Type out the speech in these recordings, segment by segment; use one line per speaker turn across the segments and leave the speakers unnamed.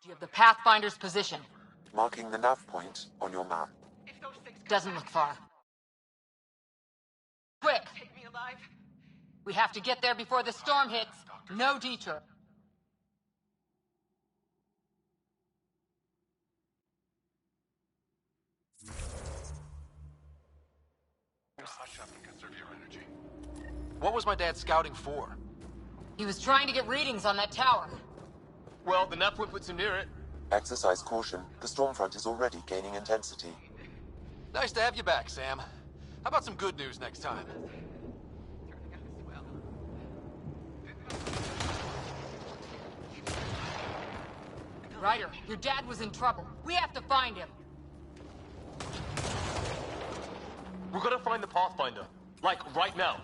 Do you have the Pathfinder's position?
Marking the nav point on your map.
Doesn't look far. Quick!
Take me alive.
We have to get there before the storm hits. No detour.
Hush up and conserve your energy.
What was my dad scouting for?
He was trying to get readings on that tower.
Well, the nav point puts him near it.
Exercise caution. The storm front is already gaining intensity.
Nice to have you back, Sam. How about some good news next time?
Ryder, your dad was in trouble. We have to find him.
We're gonna find the Pathfinder. Like, right now.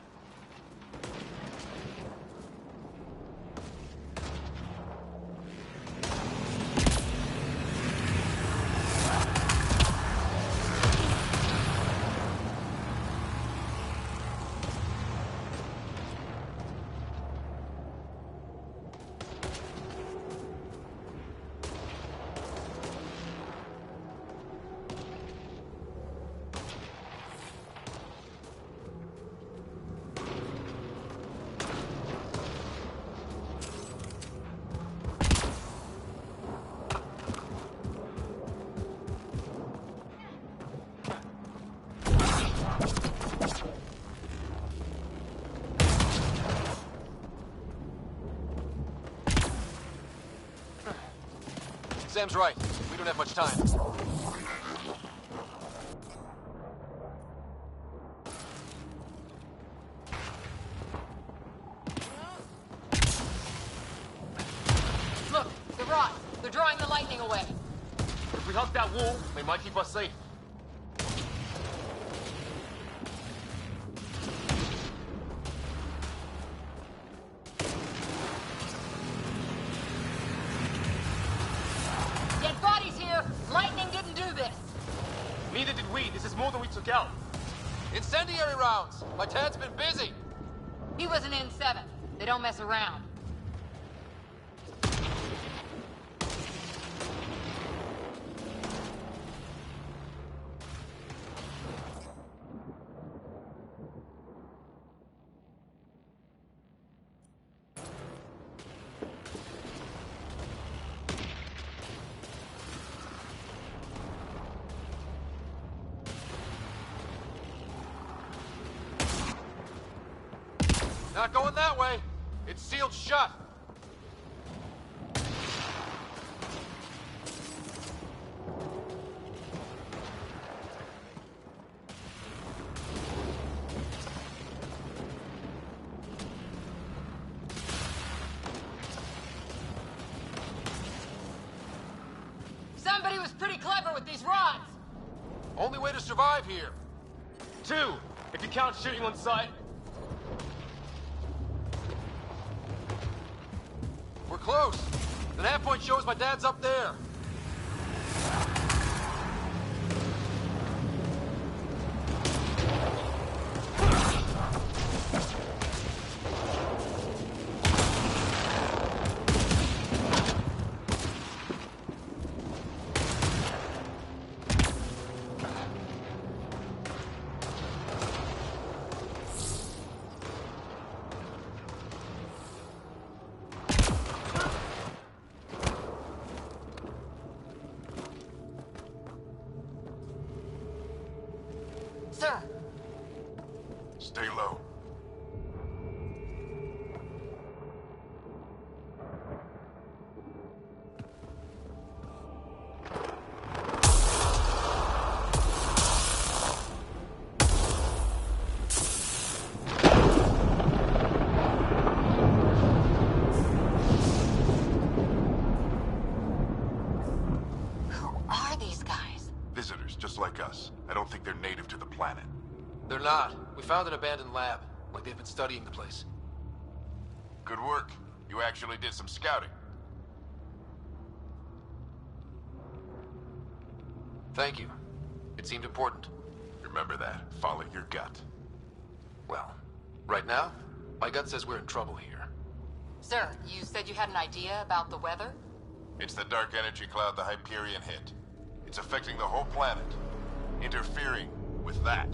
Sam's right. We don't have much time.
Look, the rods. They're drawing the lightning away.
If we hug that wall, they might keep us safe.
Dead bodies here. Lightning didn't do this.
Neither did we. This is more than we took out.
Incendiary rounds! My dad's been busy!
He was an N7. They don't mess around.
Not going that way. It's sealed shut.
Somebody was pretty clever with these rods.
Only way to survive here.
2, if you count shooting on sight.
We're close. The nav point shows my dad's up there.
Sir,
Stay low. planet.
They're not. We found an abandoned lab. Like they've been studying the place.
Good work. You actually did some scouting.
Thank you. It seemed important.
Remember that. Follow your gut.
Well, right now, my gut says we're in trouble here.
Sir, you said you had an idea about the weather?
It's the dark energy cloud the Hyperion hit. It's affecting the whole planet. Interfering with that.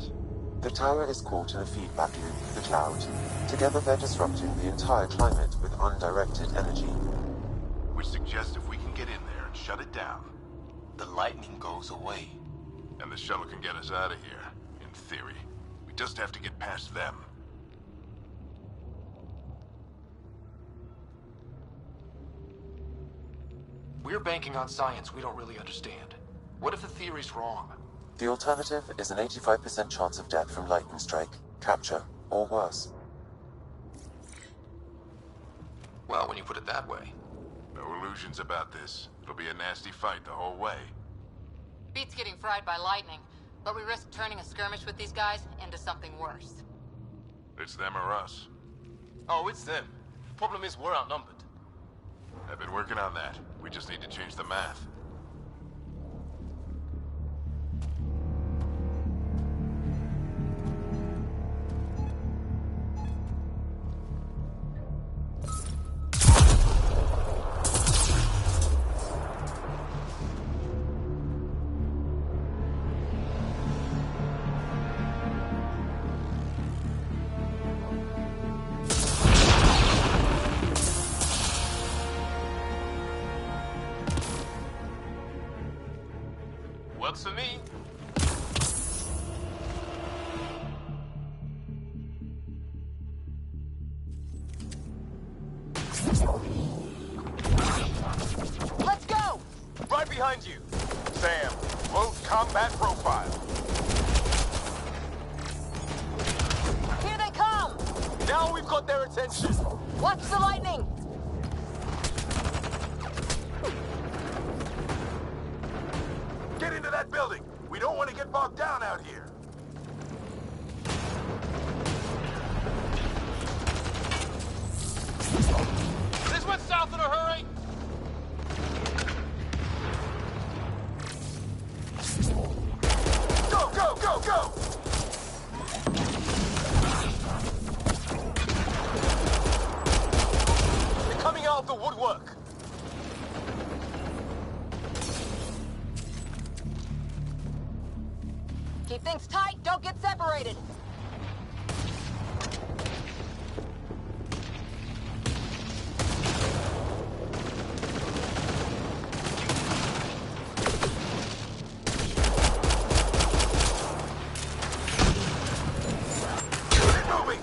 The tower is caught in a feedback loop, the cloud. Together they're disrupting the entire climate with undirected energy.
Which suggests if we can get in there and shut it down,
the lightning goes away.
and the shuttle can get us out of here, in theory. We just have to get past them.
We're banking on science we don't really understand. What if the theory's wrong?
The alternative is an 85% chance of death from lightning strike, capture, or worse.
Well, when you put it that way.
No illusions about this. It'll be a nasty fight the whole way.
Beats getting fried by lightning, but we risk turning a skirmish with these guys into something worse.
It's them or us.
Oh, it's them. Problem is, we're outnumbered.
I've been working on that. We just need to change the math.
Works for me.
Let's go!
Right behind you.
Sam, load combat profile.
Here they come!
Now we've got their attention.
Watch the lightning!
Get into that building. We don't want to get bogged down out here.
This went south in a hurry.
Go, go, go, go!
They're coming out of the woodwork.
Keep things tight, don't get separated!
Keep moving!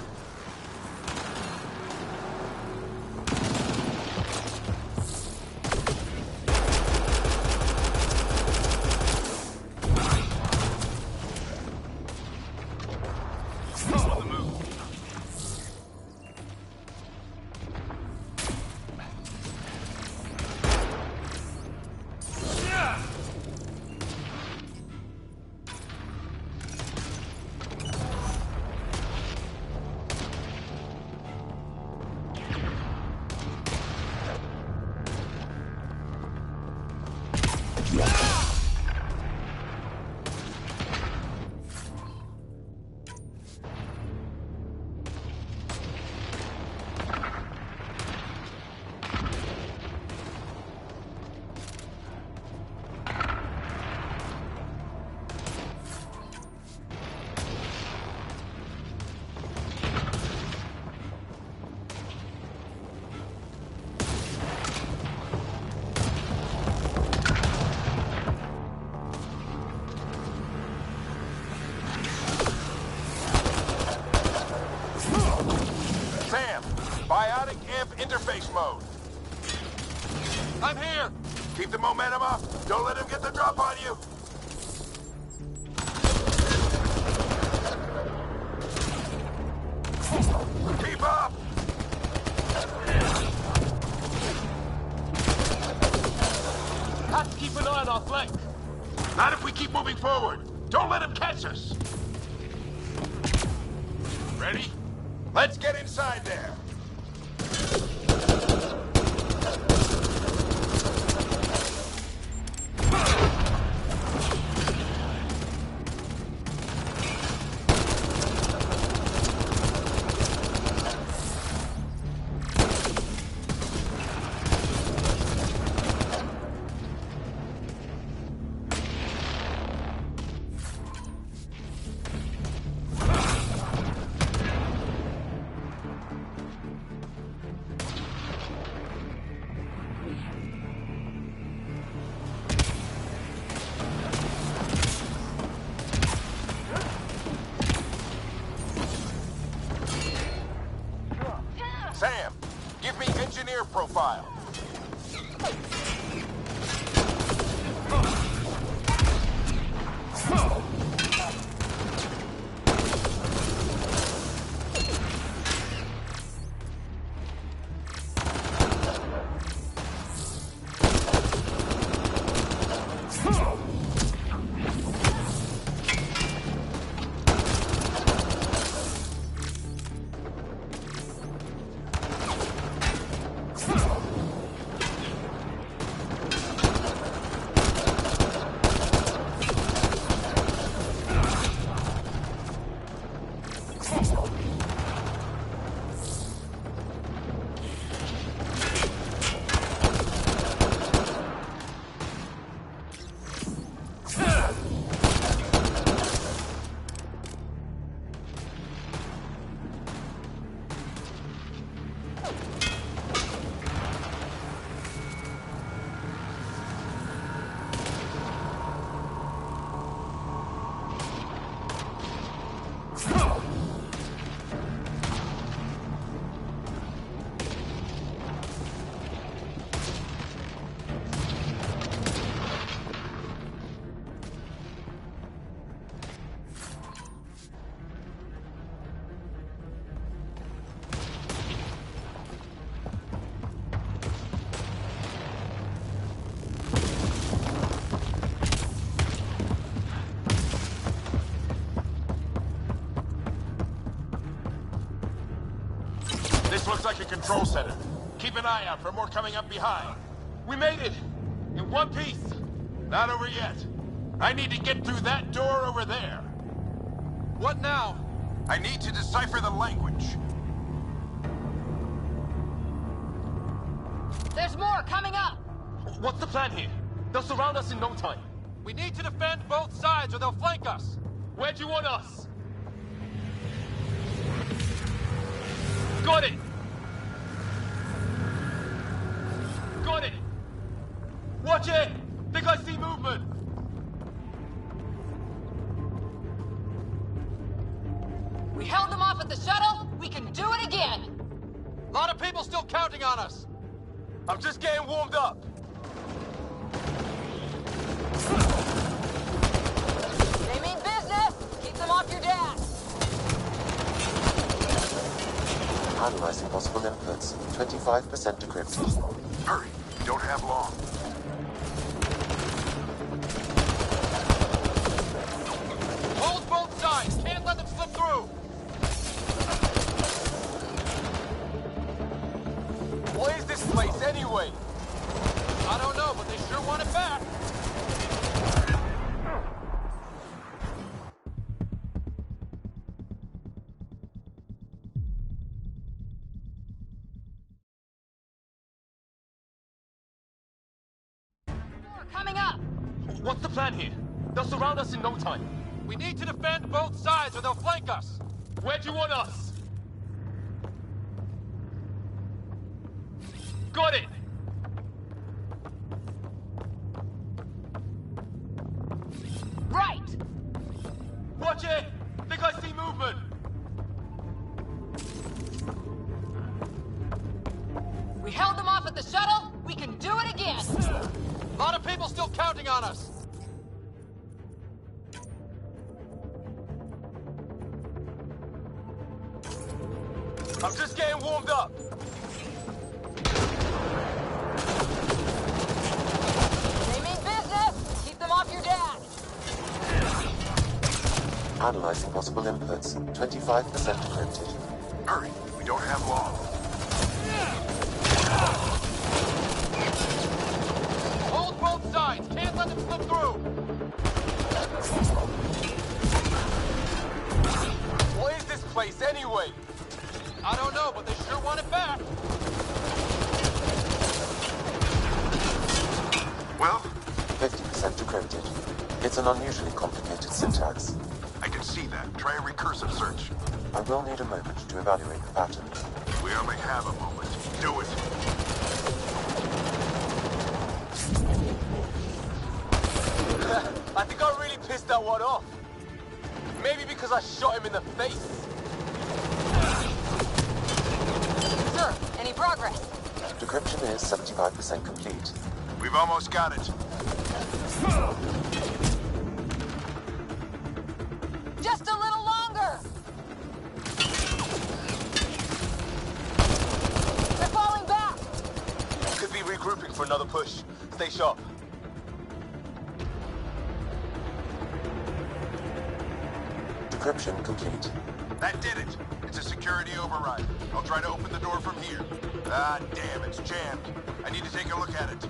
Sam, biotic amp interface mode.
I'm here!
Keep the momentum up. Don't let him get the drop on you. Keep up.
Have to keep an eye on our flank.
Not if we keep moving forward. Don't let him catch us. Ready? Let's get inside there. Sam, give me engineer profile. This looks like a control center. Keep an eye out for more coming up behind.
We made it! In one piece!
Not over yet. I need to get through that door over there.
What now?
I need to decipher the language.
There's more coming up!
What's the plan here? They'll surround us in no time.
We need to defend both sides or they'll flank us.
Where do you want us? Got it! Got it! Watch it! Think I see movement!
We held them off at the shuttle. We can do it again.
A lot of people still counting on us.
I'm just getting warmed up.
They mean business. Keep them off your dad.
Analyzing possible inputs. 25% decrypted.
Hurry, you don't have long.
Hold both sides. Can't let them slip through.
What is this place anyway?
I don't know, but they sure want it back.
More coming up.
What's the plan here? They'll surround us in no time.
We need to defend both sides or they'll flank us.
Where do you want us? Got it!
Right.
Watch it! Think I see movement!
We held them off at the shuttle. We can do it again.
A lot of people still counting on us.
I'm just getting warmed up.
They mean business. Keep them off your dad.
Analyzing possible inputs. 25% encrypted.
Hurry, we don't have long.
Hold both sides! Can't let them slip through! What is this place anyway? I don't know, but they sure want it back.
Well,
50% decrypted. It's an unusually complicated syntax.
I can see that. Try a recursive search.
I will need a moment to evaluate the pattern.
We only have a moment. Do it.
I think I really pissed that one off. Maybe because I shot him in the face.
Sir, any progress?
Decryption is 75% complete.
We've almost got it.
Just a little longer! They're falling back!
Could be regrouping for another push. Stay sharp.
Decryption complete.
That did it. It's a security override. I'll try to open the door from here. Ah, damn, it's jammed. I need to take a look at it.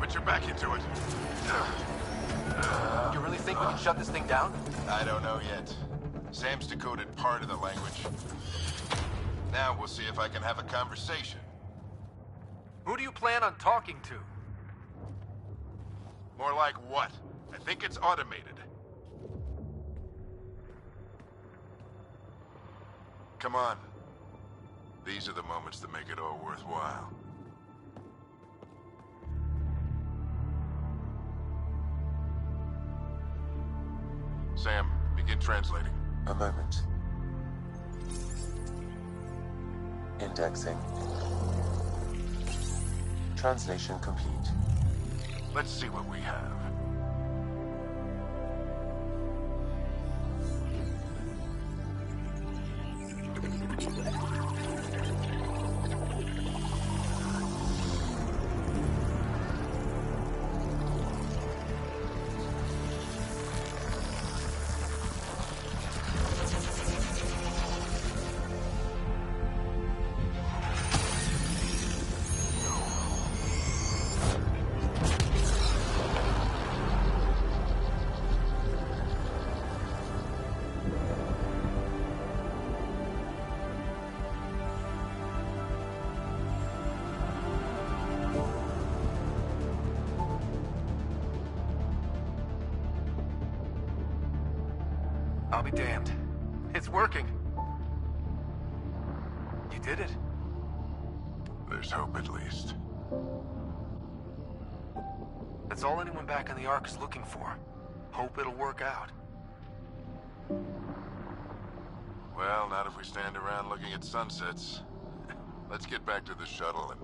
Put your back into it.
You really think we can shut this thing down?
I don't know yet. Sam's decoded part of the language. Now we'll see if I can have a conversation.
Who do you plan on talking to?
More like what? I think it's automated. Come on. These are the moments that make it all worthwhile. Sam, begin translating.
A moment. Indexing. Translation complete.
Let's see what we have.
I'll be damned. It's working. You did it.
There's hope at least.
That's all anyone back in the Ark is looking for. Hope it'll work out.
Well, not if we stand around looking at sunsets. Let's get back to the shuttle and...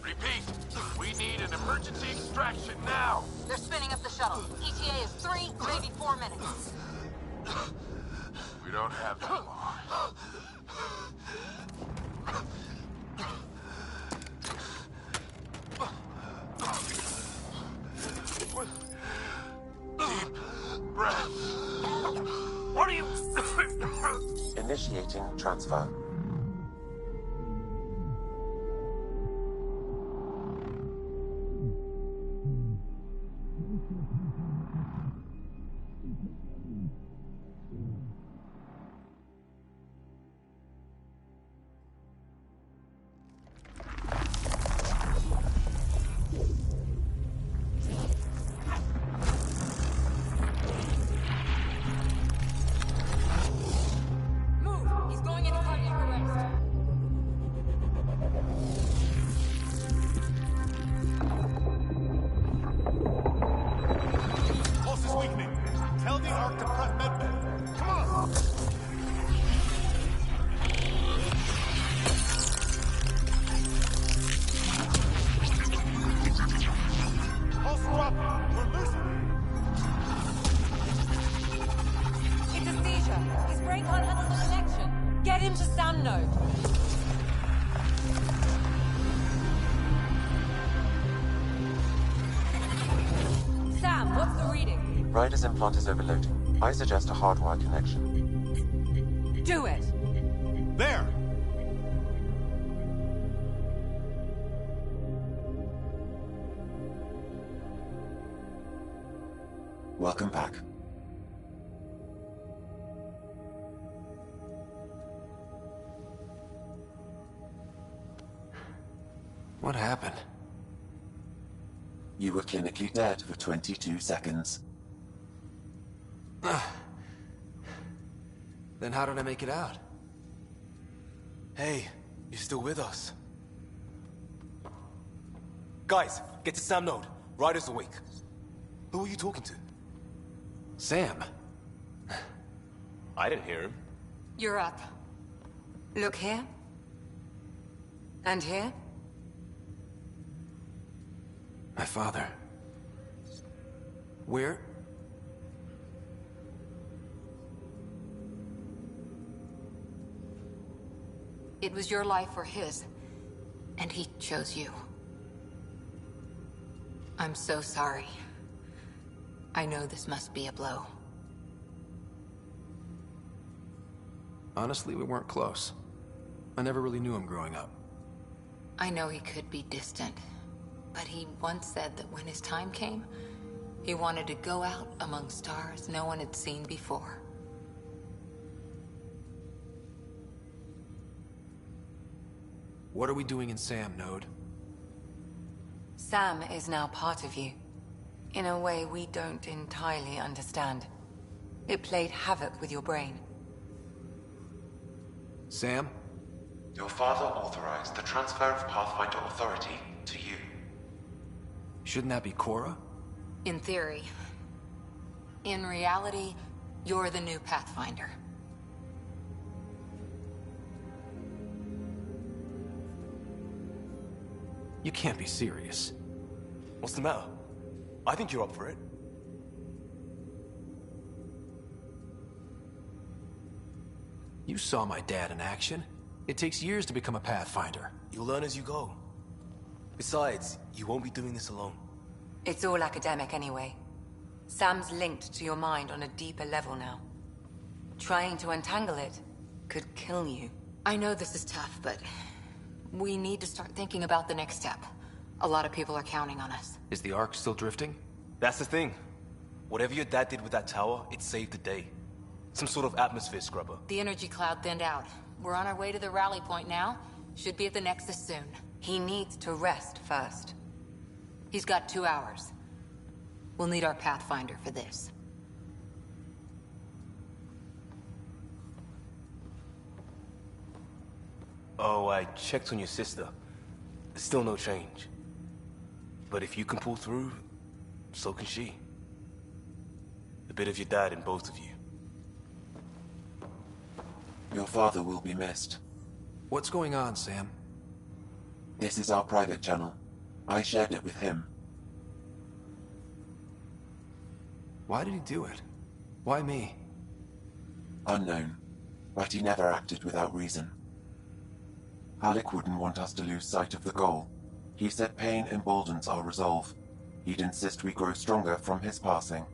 Repeat! We need an emergency extraction now!
They're spinning up the shuttle. ETA is 3, maybe 4 minutes.
We don't have that long. Deep breath.
What are you...
Initiating transfer.
him to Sam node. Sam, what's the reading?
Ryder's implant is overloading. I suggest a hardwire connection.
Do it.
There!
Welcome back.
What happened?
You were clinically dead for 22 seconds.
Then how did I make it out?
Hey, you're still with us. Guys, get to Sam node. Ryder's awake. Who are you talking to?
Sam.
I didn't hear him.
You're up. Look here. And here.
My father. Where?
It was your life or his, and he chose you. I'm so sorry. I know this must be a blow.
Honestly, we weren't close. I never really knew him growing up.
I know he could be distant, but he once said that when his time came, he wanted to go out among stars no one had seen before.
What are we doing in Sam node?
Sam is now part of you, in a way we don't entirely understand. It played havoc with your brain.
Sam?
Your father authorized the transfer of Pathfinder authority to you.
Shouldn't that be Cora?
In theory. In reality, you're the new Pathfinder.
You can't be serious.
What's the matter? I think you're up for it.
You saw my dad in action. It takes years to become a Pathfinder.
You'll learn as you go. Besides, you won't be doing this alone.
It's all academic anyway. Sam's linked to your mind on a deeper level now. Trying to untangle it could kill you. I know this is tough, but we need to start thinking about the next step. A lot of people are counting on us.
Is the Ark still drifting?
That's the thing. Whatever your dad did with that tower, it saved the day. Some sort of atmosphere scrubber.
The energy cloud thinned out. We're on our way to the rally point now. Should be at the Nexus soon. He needs to rest first. He's got 2 hours. We'll need our Pathfinder for this.
Oh, I checked on your sister. Still no change. But if you can pull through, so can she. A bit of your dad in both of you.
Your father will be missed.
What's going on, Sam?
This is our private channel. I shared it with him.
Why did he do it? Why me?
Unknown, but he never acted without reason. Alec wouldn't want us to lose sight of the goal. He said pain emboldens our resolve. He'd insist we grow stronger from his passing.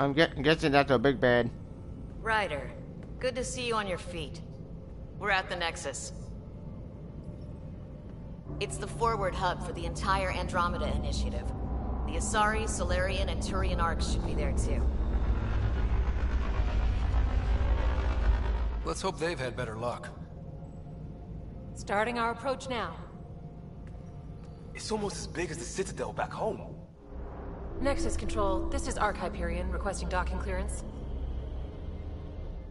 guessing that's a big bad.
Ryder, good to see you on your feet. We're at the Nexus. It's the forward hub for the entire Andromeda initiative. The Asari, Solarian, and Turian arcs should be there too.
Let's hope they've had better luck.
Starting our approach now.
It's almost as big as the Citadel back home.
Nexus Control, this is Arc Hyperion requesting docking clearance.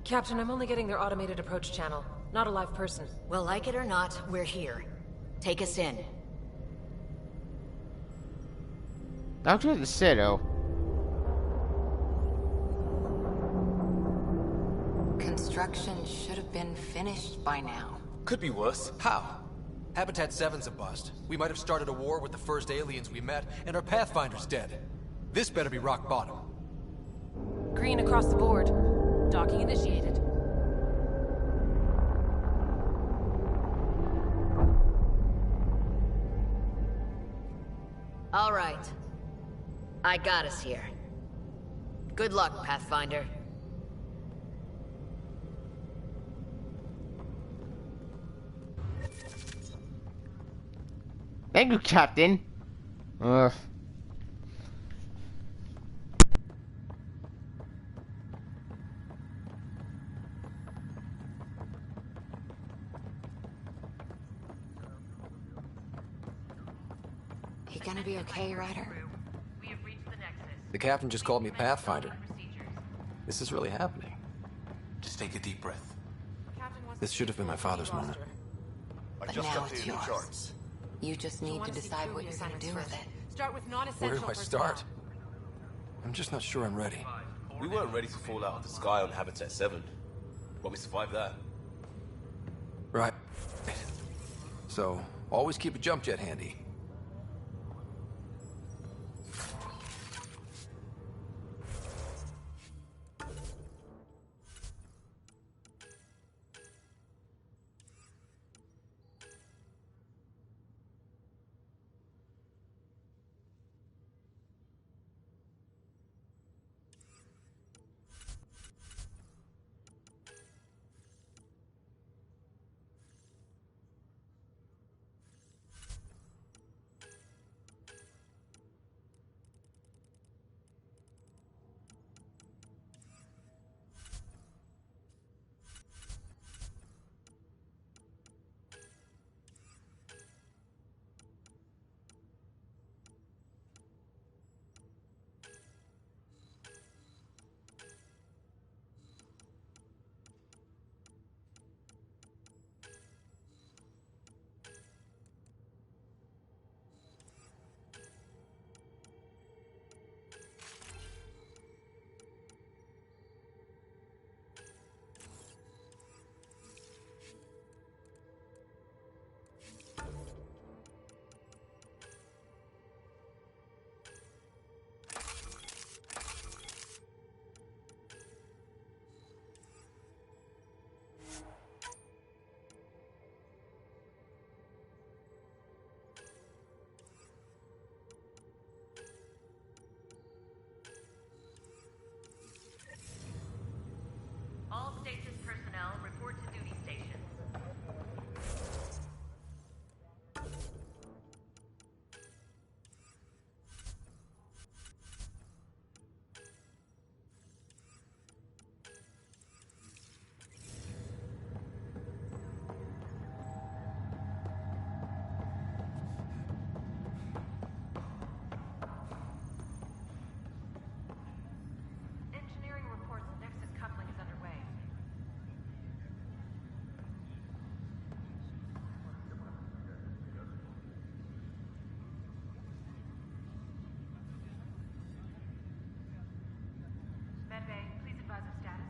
Captain, I'm only getting their automated approach channel, not a live person.
Well, like it or not, we're here. Take us in.
Doctor the Citadel.
Construction should have been finished by now.
Could be worse.
How? Habitat 7's a bust. We might have started a war with the first aliens we met, and our Pathfinder's dead. This better be rock bottom.
Green across the board. Docking initiated.
All right. I got us here. Good luck, Pathfinder.
Thank you, Captain. Ugh.
You gonna be okay, Ryder?
The captain just called me Pathfinder. This is really happening.
Just take a deep breath.
This should have been my father's moment.
But now it's yours. You just need to decide what you're gonna do with it.
Start with non-essential
Where do I start? I'm just not sure I'm ready.
We weren't ready to fall out of the sky on Habitat 7. But we survived that.
Right. So, always keep a jump jet handy.
All stasis personnel report to duty stations. Engineering reports Nexus coupling is underway. Medbay, please advise of status.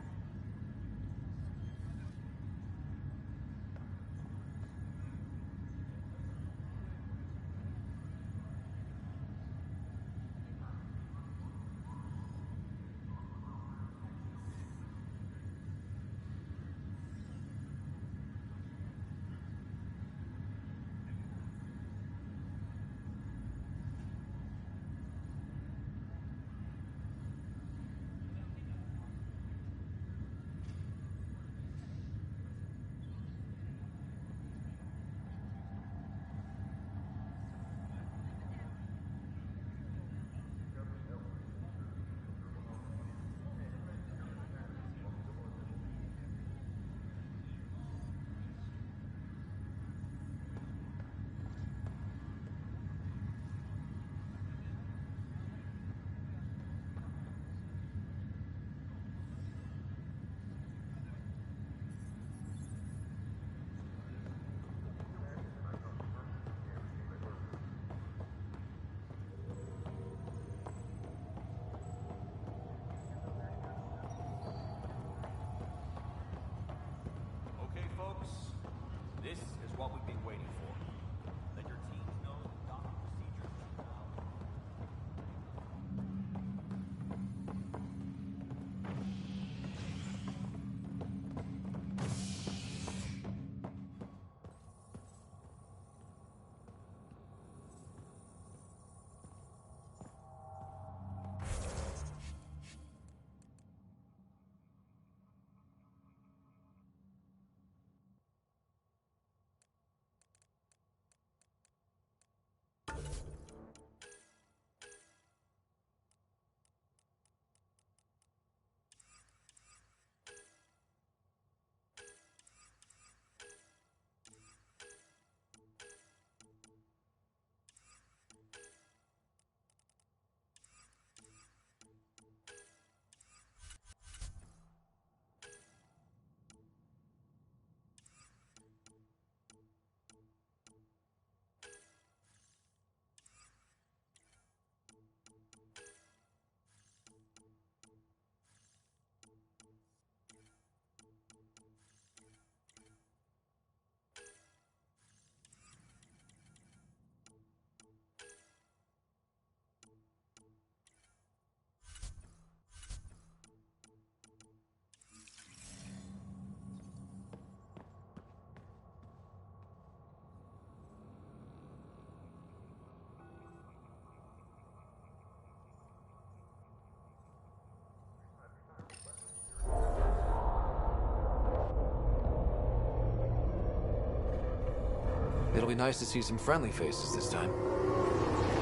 It'll be nice to see some friendly faces this time.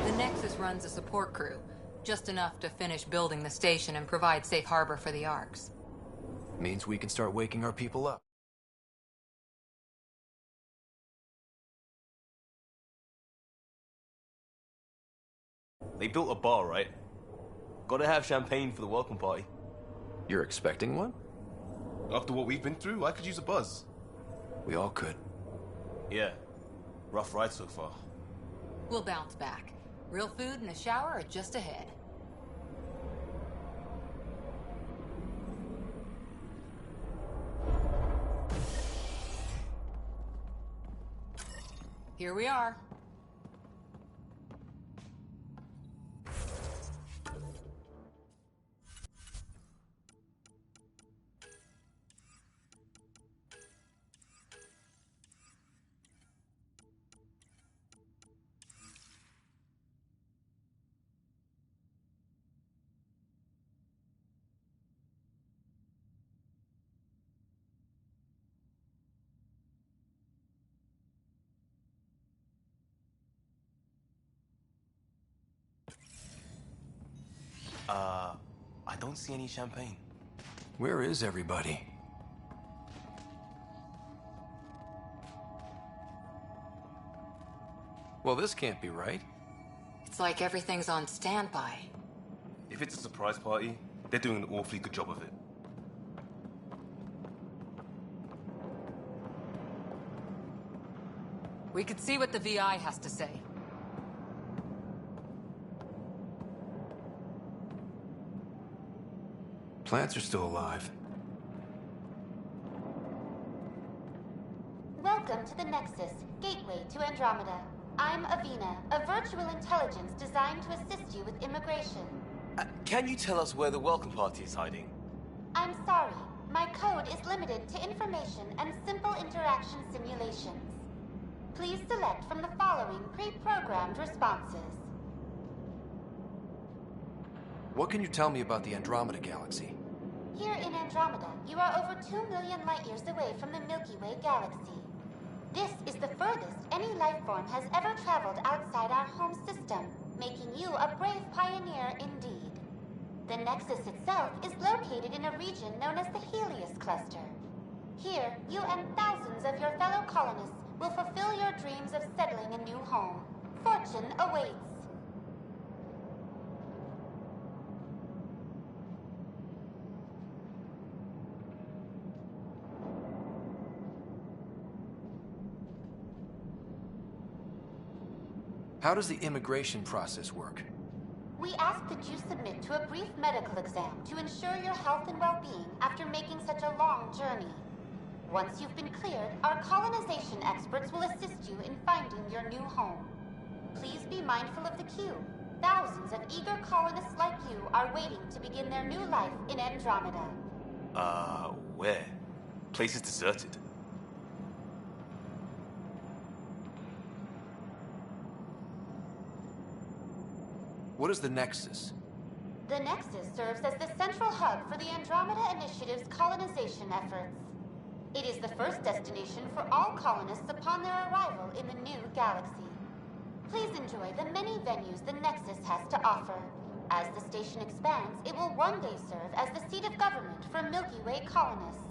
The Nexus runs a support crew, just enough to finish building the station and provide safe harbor for the Arks.
Means we can start waking our people up.
They built a bar, right? Gotta have champagne for the welcome party.
You're expecting one?
After what we've been through, I could use a buzz.
We all could.
Yeah. Rough ride so far.
We'll bounce back. Real food and a shower are just ahead. Here we are.
I don't see any champagne.
Where is everybody? Well, this can't be right.
It's like everything's on standby.
If it's a surprise party, they're doing an awfully good job of it.
We could see what the VI has to say.
Plants are still alive.
Welcome to the Nexus, gateway to Andromeda. I'm Avina, a virtual intelligence designed to assist you with immigration.
Can you tell us where the welcome party is hiding?
I'm sorry, my code is limited to information and simple interaction simulations. Please select from the following pre-programmed responses.
What can you tell me about the Andromeda galaxy?
Here in Andromeda, you are over 2 million light-years away from the Milky Way galaxy. This is the furthest any life form has ever traveled outside our home system, making you a brave pioneer indeed. The Nexus itself is located in a region known as the Helios Cluster. Here, you and thousands of your fellow colonists will fulfill your dreams of settling a new home. Fortune awaits.
How does the immigration process work?
We ask that you submit to a brief medical exam to ensure your health and well-being after making such a long journey. Once you've been cleared, our colonization experts will assist you in finding your new home. Please be mindful of the queue. Thousands of eager colonists like you are waiting to begin their new life in Andromeda.
Where? Place is deserted.
What is the Nexus?
The Nexus serves as the central hub for the Andromeda Initiative's colonization efforts. It is the first destination for all colonists upon their arrival in the new galaxy. Please enjoy the many venues the Nexus has to offer. As the station expands, it will one day serve as the seat of government for Milky Way colonists.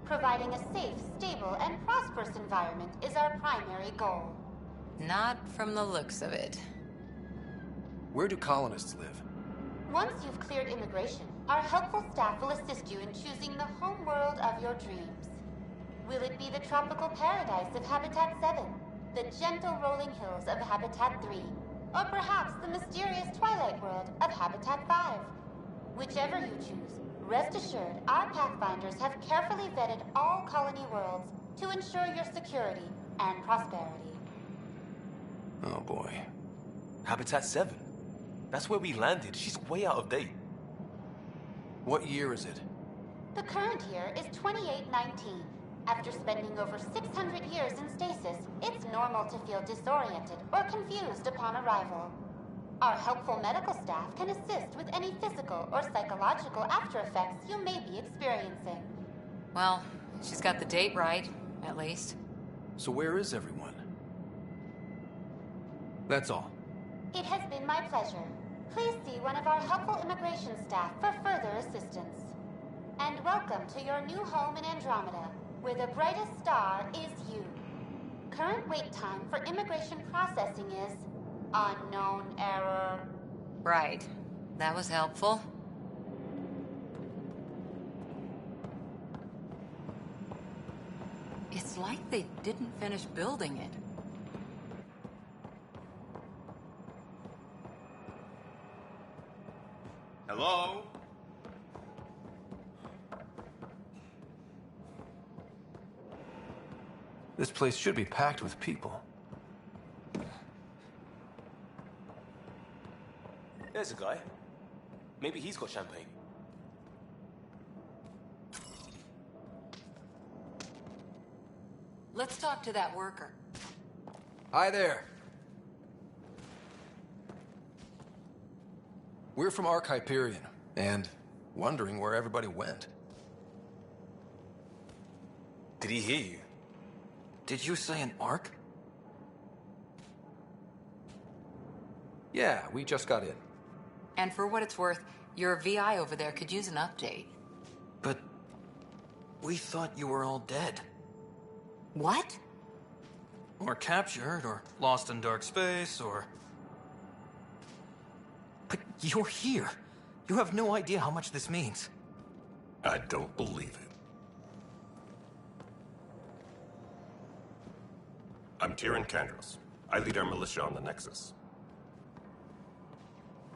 Providing a safe, stable, and prosperous environment is our primary goal.
Not from the looks of it.
Where do colonists live?
Once you've cleared immigration, our helpful staff will assist you in choosing the home world of your dreams. Will it be the tropical paradise of Habitat 7, the gentle rolling hills of Habitat 3, or perhaps the mysterious twilight world of Habitat 5? Whichever you choose, rest assured our Pathfinders have carefully vetted all colony worlds to ensure your security and prosperity.
Oh boy.
Habitat 7? That's where we landed. She's way out of date.
What year is it?
The current year is 2819. After spending over 600 years in stasis, it's normal to feel disoriented or confused upon arrival. Our helpful medical staff can assist with any physical or psychological after effects you may be experiencing.
Well, she's got the date right, at least.
So where is everyone? That's all.
It has been my pleasure. Please see one of our helpful immigration staff for further assistance. And welcome to your new home in Andromeda, where the brightest star is you. Current wait time for immigration processing is unknown error.
Right. That was helpful. It's like they didn't finish building it.
Hello?
This place should be packed with people.
There's a guy. Maybe he's got champagne.
Let's talk to that worker.
Hi there. We're from Ark Hyperion, and wondering where everybody went.
Did he hear you?
Did you say an Ark? Yeah, we just got in.
And for what it's worth, your VI over there could use an update.
But we thought you were all dead.
What?
Or captured, or lost in dark space, or... But you're here. You have no idea how much this means.
I don't believe it. I'm Tyrion Kandros. I lead our militia on the Nexus.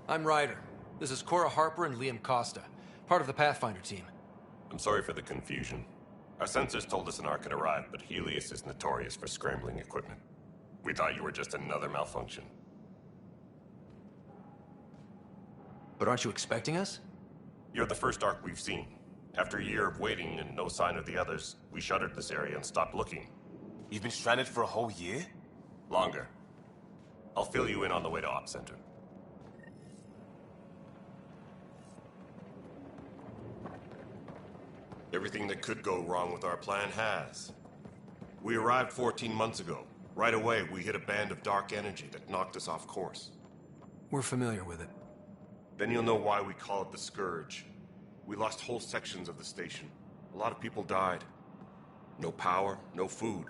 I'm Ryder. This is Cora Harper and Liam Costa, part of the Pathfinder team.
I'm sorry for the confusion. Our sensors told us an Ark had arrived, but Helios is notorious for scrambling equipment. We thought you were just another malfunction.
But aren't you expecting us?
You're the first Ark we've seen. After a year of waiting and no sign of the others, we shuttered this area and stopped looking.
You've been stranded for a whole year?
Longer. I'll fill you in on the way to Op Center. Everything that could go wrong with our plan has. We arrived 14 months ago. Right away, we hit a band of dark energy that knocked us off course.
We're familiar with it.
Then you'll know why we call it the Scourge. We lost whole sections of the station. A lot of people died. No power, no food.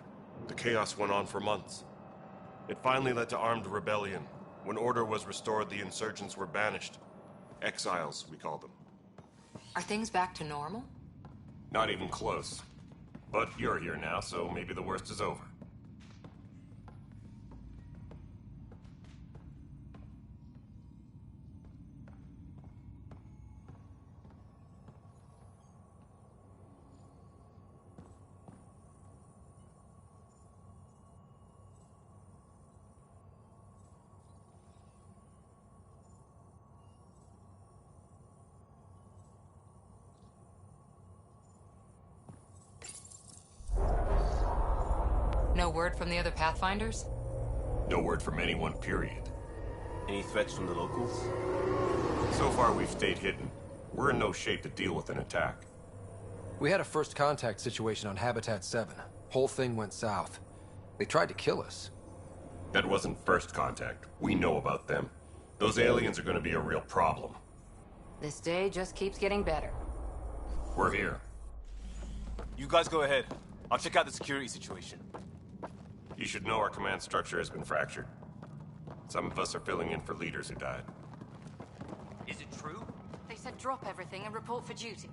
The chaos went on for months. It finally led to armed rebellion. When order was restored, the insurgents were banished. Exiles, we call them.
Are things back to normal?
Not even close. But you're here now, so maybe the worst is over.
No word from the other Pathfinders?
No word from anyone, period.
Any threats from the locals?
So far, we've stayed hidden. We're in no shape to deal with an attack.
We had a first contact situation on Habitat 7. Whole thing went south. They tried to kill us.
That wasn't first contact. We know about them. Those aliens are going to be a real problem.
This day just keeps getting better.
We're here.
You guys go ahead. I'll check out the security situation.
You should know our command structure has been fractured. Some of us are filling in for leaders who died.
Is it true?
They said drop everything and report for duty.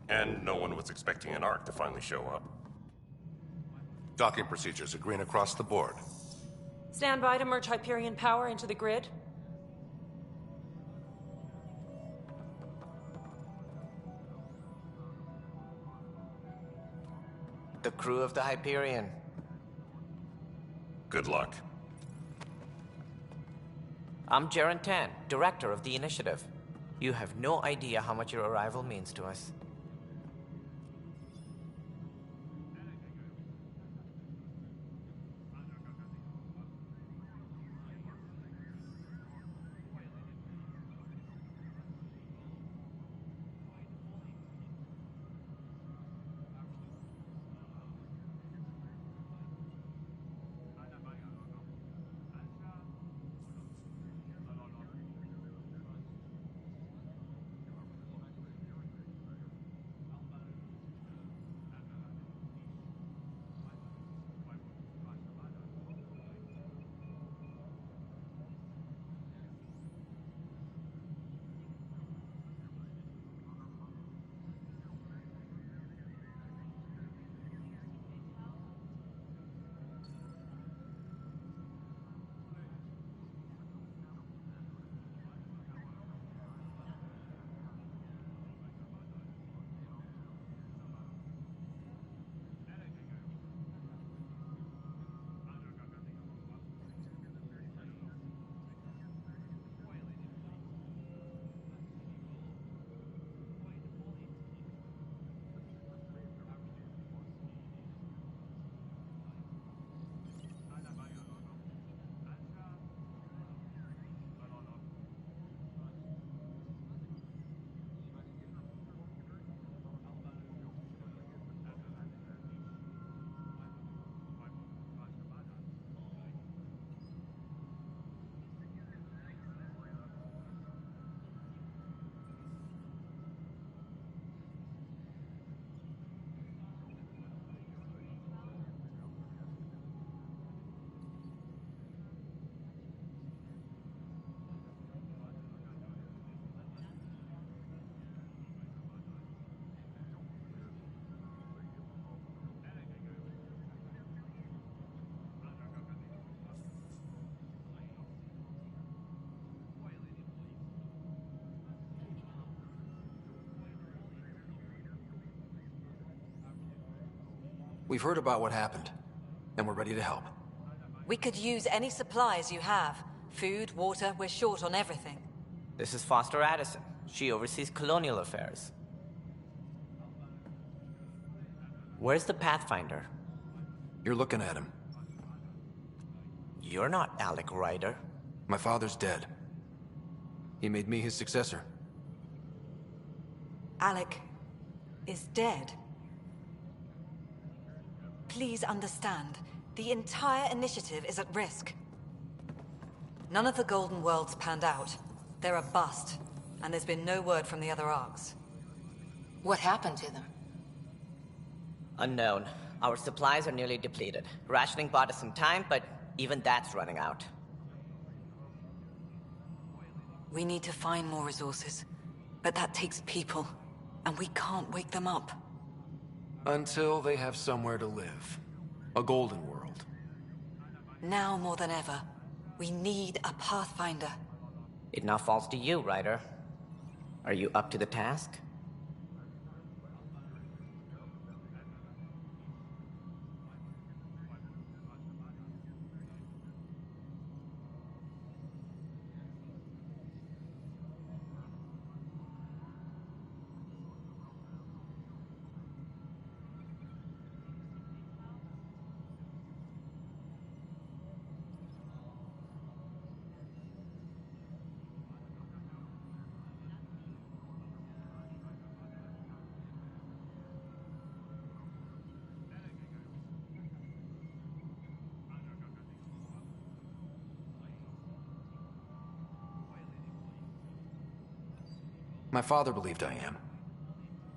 And no one was expecting an Ark to finally show up.
Docking procedures are green across the board.
Stand by to merge Hyperion power into the grid.
The crew of the Hyperion.
Good luck.
I'm Jaren Tan, director of the initiative. You have no idea how much your arrival means to us.
We've heard about what happened, and we're ready to help.
We could use any supplies you have. Food, water, we're short on everything.
This is Foster Addison. She oversees colonial affairs. Where's the Pathfinder?
You're looking at him.
You're not Alec Ryder.
My father's dead. He made me his successor.
Alec is dead. Please understand, the entire initiative is at risk. None of the Golden Worlds panned out. They're a bust, and there's been no word from the other arcs.
What happened to them?
Unknown. Our supplies are nearly depleted. Rationing bought us some time, but even that's running out.
We need to find more resources, but that takes people, and we can't wake them up.
Until they have somewhere to live. A golden world.
Now more than ever, we need a Pathfinder.
It now falls to you, Ryder. Are you up to the task?
My father believed I am.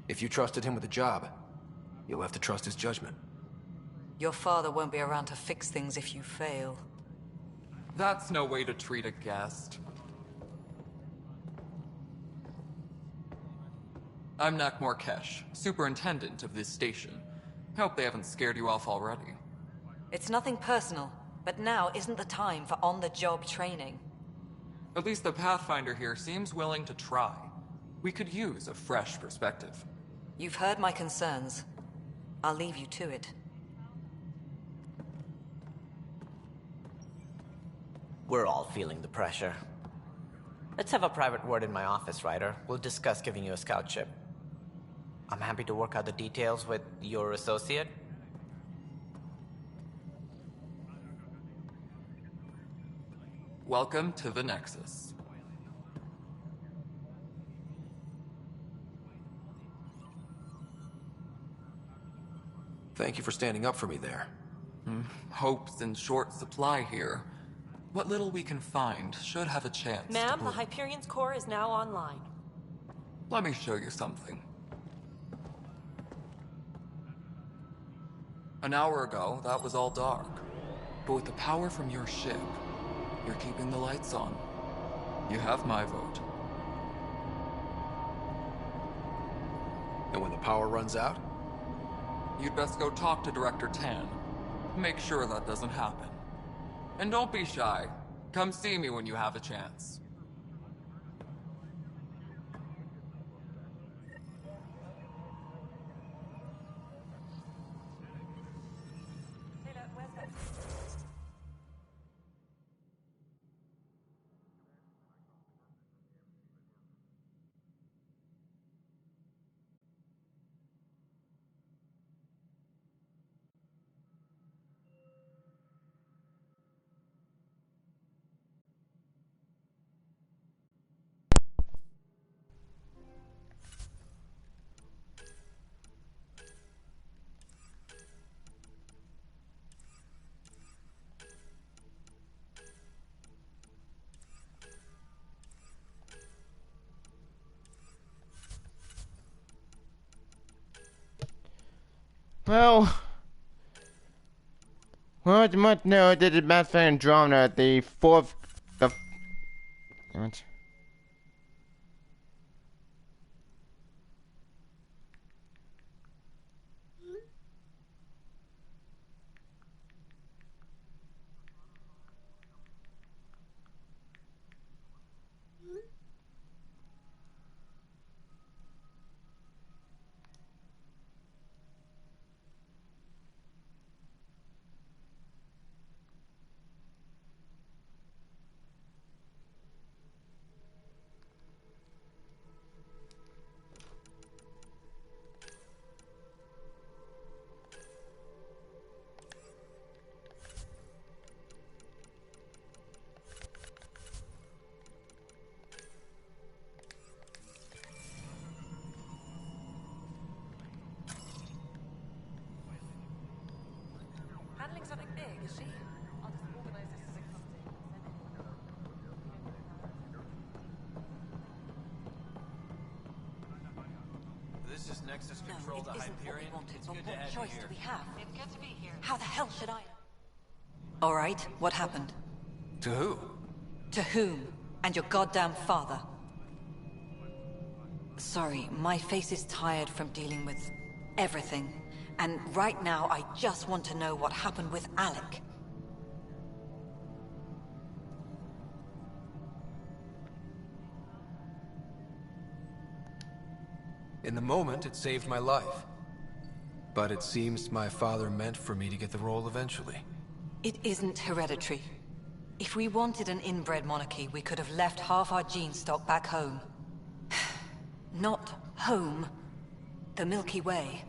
If you trusted him with a job, you'll have to trust his judgment.
Your father won't be around to fix things if you fail.
That's no way to treat a guest. I'm Nak Morkesh, superintendent of this station. Hope they haven't scared you off already.
It's nothing personal, but now isn't the time for on-the-job training.
At least the Pathfinder here seems willing to try. We could use a fresh perspective.
You've heard my concerns. I'll leave you to it.
We're all feeling the pressure. Let's have a private word in my office, Ryder. We'll discuss giving you a scout ship. I'm happy to work out the details with your associate.
Welcome to the Nexus.
Thank you for standing up for me there.
Hope's in short supply here. What little we can find should have a chance.
Ma'am, the Hyperion's core is now online.
Let me show you something. An hour ago, that was all dark. But with the power from your ship, you're keeping the lights on. You have my vote.
And when the power runs out?
You'd best go talk to Director Tan. Make sure that doesn't happen. And don't be shy. Come see me when you have a chance.
Well, you might know that the Mass Effect Andromeda, the fourth... Damn it.
big, is she? I'll just organize this as a custom.
This is Nexus Control to Hyperion. It's good to
What
have
choice
you
do
here.
we have?
It's good to be here.
How the hell should I? All right, what happened?
To who?
To whom? And your goddamn father. Sorry, my face is tired from dealing with everything. And right now, I just want to know what happened with Alec.
In the moment, it saved my life. But it seems my father meant for me to get the role eventually.
It isn't hereditary. If we wanted an inbred monarchy, we could have left half our gene stock back home. Not home. The Milky Way.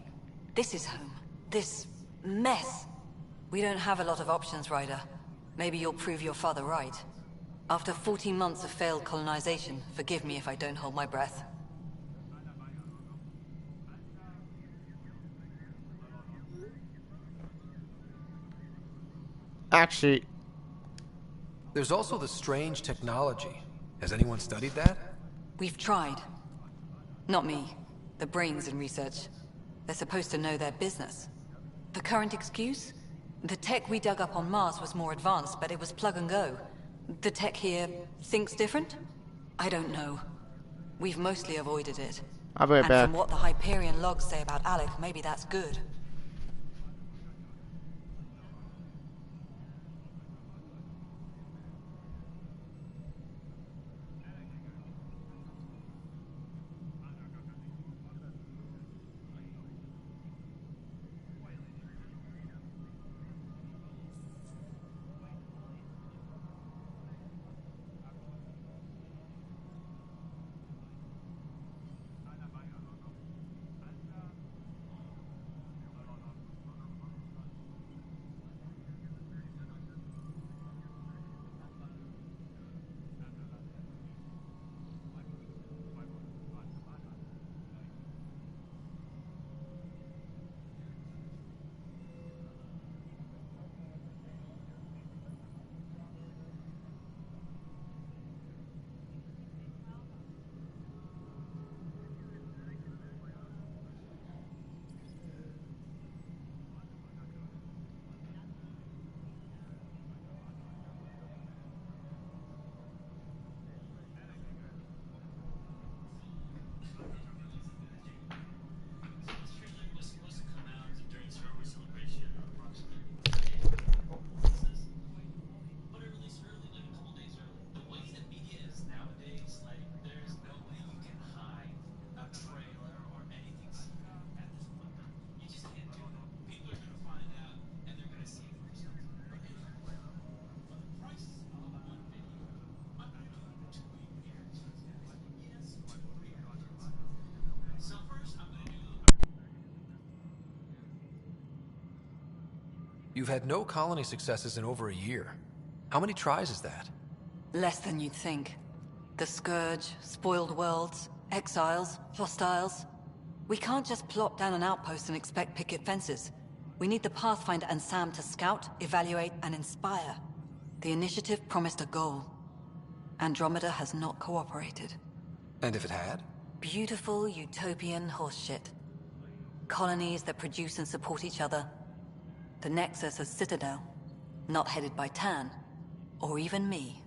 This is home. This mess. We don't have a lot of options, Ryder. Maybe you'll prove your father right. After 14 months of failed colonization, forgive me if I don't hold my breath.
Actually,
there's also the strange technology. Has anyone studied that?
We've tried. Not me. The brains in research. They're supposed to know their business. The current excuse? The tech we dug up on Mars was more advanced, but it was plug and go. The tech here thinks different? I don't know. We've mostly avoided it.
I'll be right
and
back.
from what the Hyperion logs say about Alec, maybe that's good.
You've had no colony successes in over a year. How many tries is that?
Less than you'd think. The Scourge, spoiled worlds, exiles, hostiles. We can't just plop down an outpost and expect picket fences. We need the Pathfinder and Sam to scout, evaluate, and inspire. The initiative promised a goal. Andromeda has not cooperated.
And if it had?
Beautiful utopian horseshit. Colonies that produce and support each other. The Nexus as Citadel, not headed by Tan, or even me.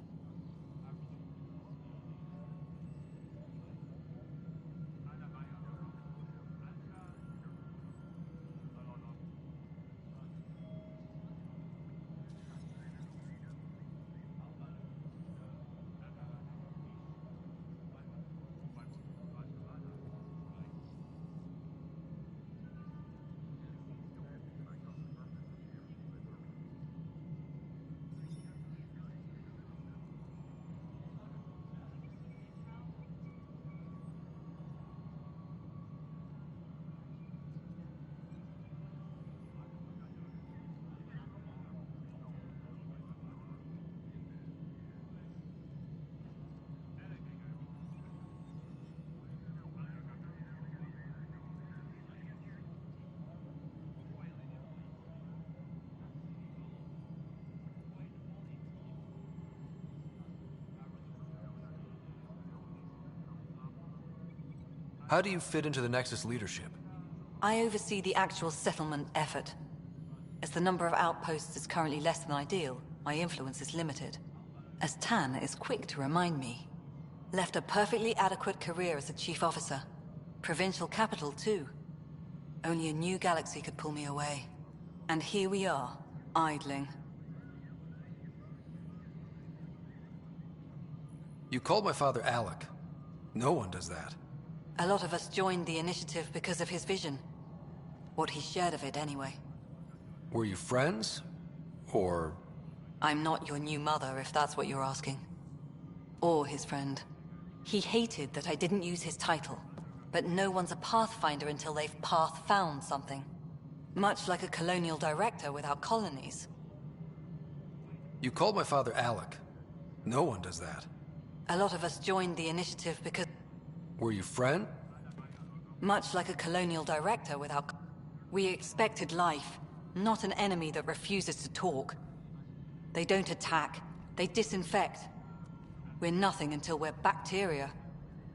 How do you fit into the Nexus leadership?
I oversee the actual settlement effort. As the number of outposts is currently less than ideal, my influence is limited. As Tan is quick to remind me. Left a perfectly adequate career as a chief officer. Provincial capital, too. Only a new galaxy could pull me away. And here we are, idling.
You called my father Alec. No one does that.
A lot of us joined the initiative because of his vision. What he shared of it, anyway.
Were you friends? Or...
I'm not your new mother, if that's what you're asking. Or his friend. He hated that I didn't use his title. But no one's a pathfinder until they've path-found something. Much like a colonial director without colonies.
You called my father Alec. No one does that.
A lot of us joined the initiative because...
Were you friend?
Much like a colonial director without... We expected life, not an enemy that refuses to talk. They don't attack, they disinfect. We're nothing until we're bacteria.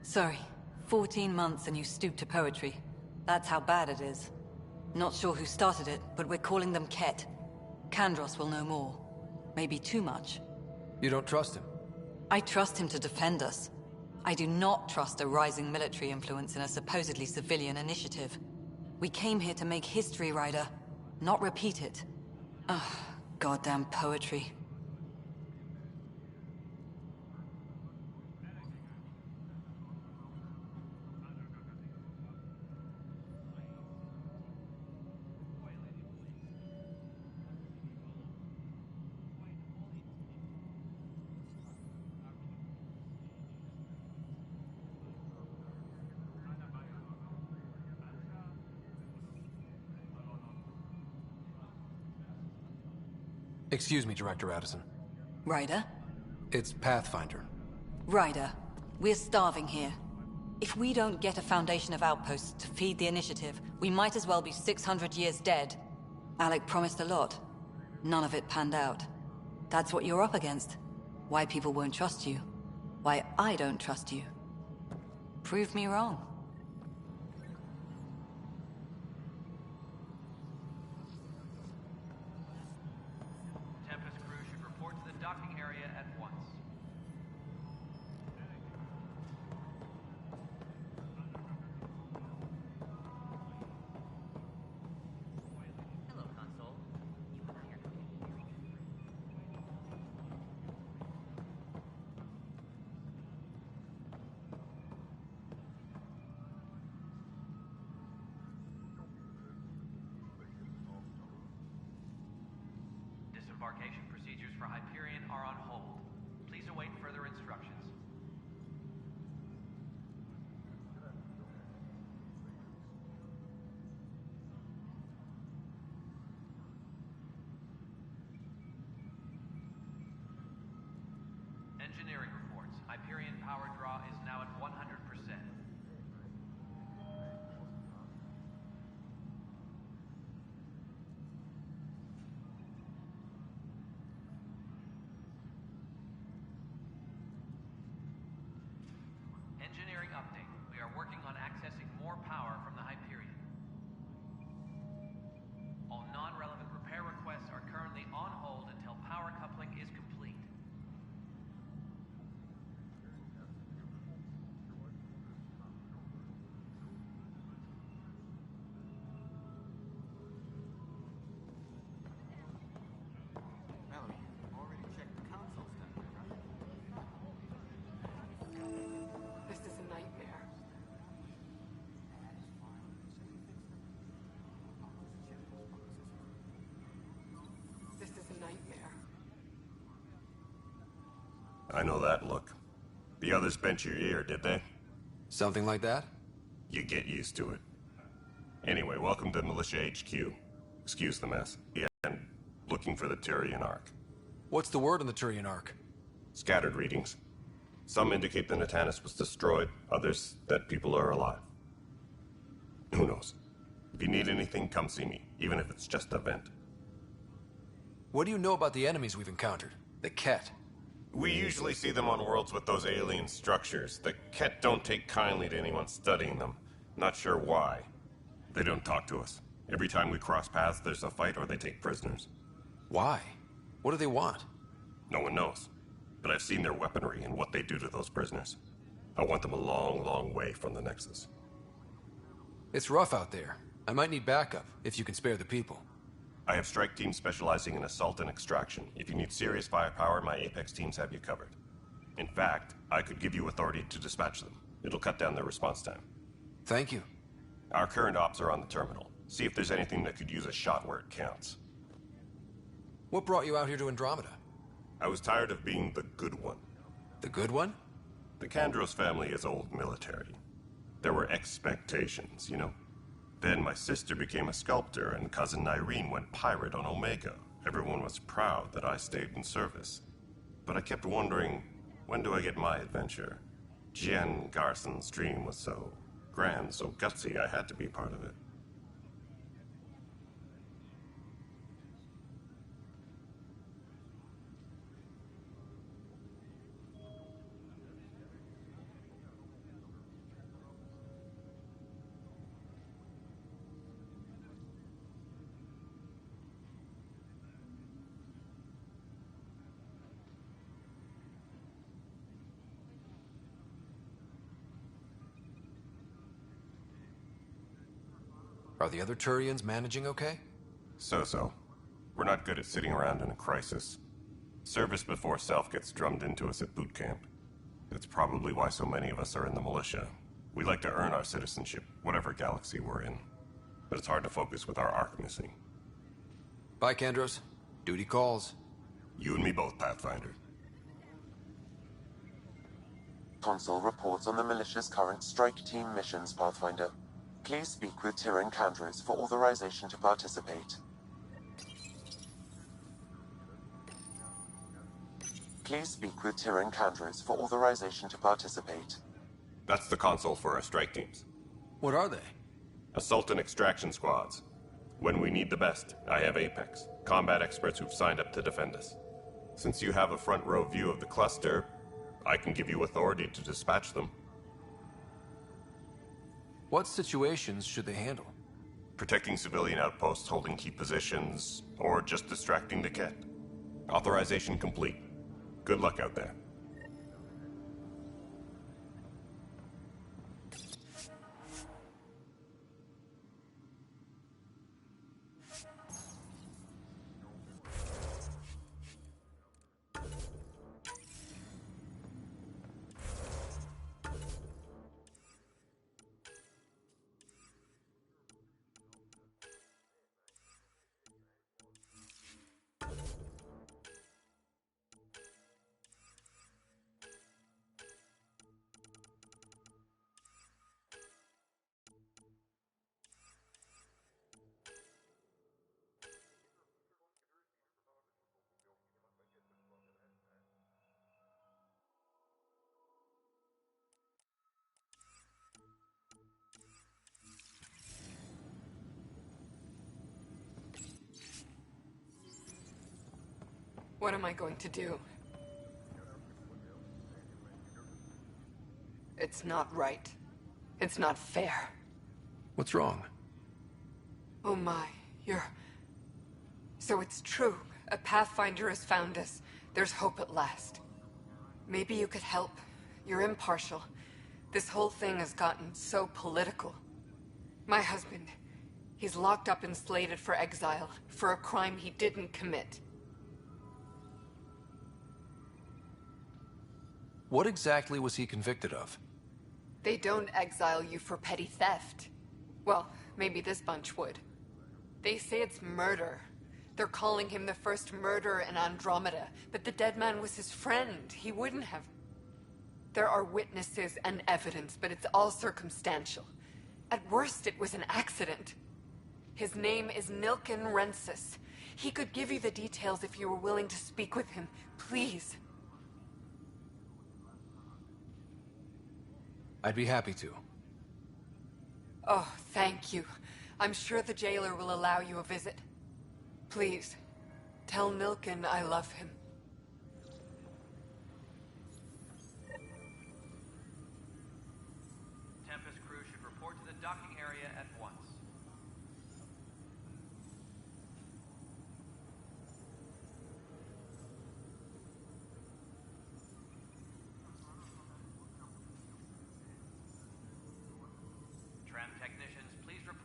Sorry, 14 months and you stoop to poetry. That's how bad it is. Not sure who started it, but we're calling them Ket. Kandros will know more. Maybe too much.
You don't trust him?
I trust him to defend us. I do not trust a rising military influence in a supposedly civilian initiative. We came here to make history, Ryder, not repeat it. Ugh, goddamn poetry.
Excuse me, Director Addison.
Ryder?
It's Pathfinder.
Ryder, we're starving here. If we don't get a foundation of outposts to feed the initiative, we might as well be 600 years dead. Alec promised a lot. None of it panned out. That's what you're up against. Why people won't trust you. Why I don't trust you. Prove me wrong.
Disembarkation procedures for Hyperion are on hold. Please await further instructions. Engineering reports. Hyperion power draw is now at 100%. Engineering update. We are working on accessing more power from the Hyperion. All non-relevant repair requests are currently on hold until power coupling is complete.
This is a nightmare. This is a nightmare.
I know that look. The others bent your ear, did they?
Something like that?
You get used to it. Anyway, welcome to Militia HQ. Excuse the mess. Yeah, and looking for the Turian Ark.
What's the word on the Turian Ark?
Scattered readings. Some indicate the Natanus was destroyed, others that people are alive. Who knows? If you need anything, come see me, even if it's just a vent.
What do you know about the enemies we've encountered? The Ket?
We usually see them on worlds with those alien structures. The Ket don't take kindly to anyone studying them. Not sure why. They don't talk to us. Every time we cross paths, there's a fight or they take prisoners.
Why? What do they want?
No one knows. But I've seen their weaponry and what they do to those prisoners. I want them a long, long way from the Nexus.
It's rough out there. I might need backup, if you can spare the people.
I have strike teams specializing in assault and extraction. If you need serious firepower, my Apex teams have you covered. In fact, I could give you authority to dispatch them. It'll cut down their response time.
Thank you.
Our current ops are on the terminal. See if there's anything that could use a shot where it counts.
What brought you out here to Andromeda?
I was tired of being the good one.
The good one?
The Kandros family is old military. There were expectations, you know? Then my sister became a sculptor and cousin Irene went pirate on Omega. Everyone was proud that I stayed in service. But I kept wondering, when do I get my adventure? Jen Garson's dream was so grand, so gutsy, I had to be part of it.
Are the other Turians managing okay?
So-so. We're not good at sitting around in a crisis. Service before self gets drummed into us at boot camp. That's probably why so many of us are in the militia. We like to earn our citizenship, whatever galaxy we're in. But it's hard to focus with our arc missing.
Bye, Kandros. Duty calls.
You and me both, Pathfinder.
Console reports on the militia's current strike team missions, Pathfinder. Please speak with Tyrion Kandros for authorization to participate. Please speak with Tyrion Kandros for authorization to participate.
That's the console for our strike teams.
What are they?
Assault and extraction squads. When we need the best, I have Apex, combat experts who've signed up to defend us. Since you have a front row view of the cluster, I can give you authority to dispatch them.
What situations should they handle?
Protecting civilian outposts, holding key positions, or just distracting the Ket. Authorization complete. Good luck out there.
What am I going to do? It's not right. It's not fair.
What's wrong?
Oh my, you're... So it's true. A Pathfinder has found us. There's hope at last. Maybe you could help. You're impartial. This whole thing has gotten so political. My husband, he's locked up and slated for exile for a crime he didn't commit.
What exactly was he convicted of?
They don't exile you for petty theft. Well, maybe this bunch would. They say it's murder. They're calling him the first murderer in Andromeda, but the dead man was his friend. He wouldn't have... There are witnesses and evidence, but it's all circumstantial. At worst, it was an accident. His name is Nilken Rensis. He could give you the details if you were willing to speak with him. Please.
I'd be happy to.
Oh, thank you. I'm sure the jailer will allow you a visit. Please, tell Nilken I love him.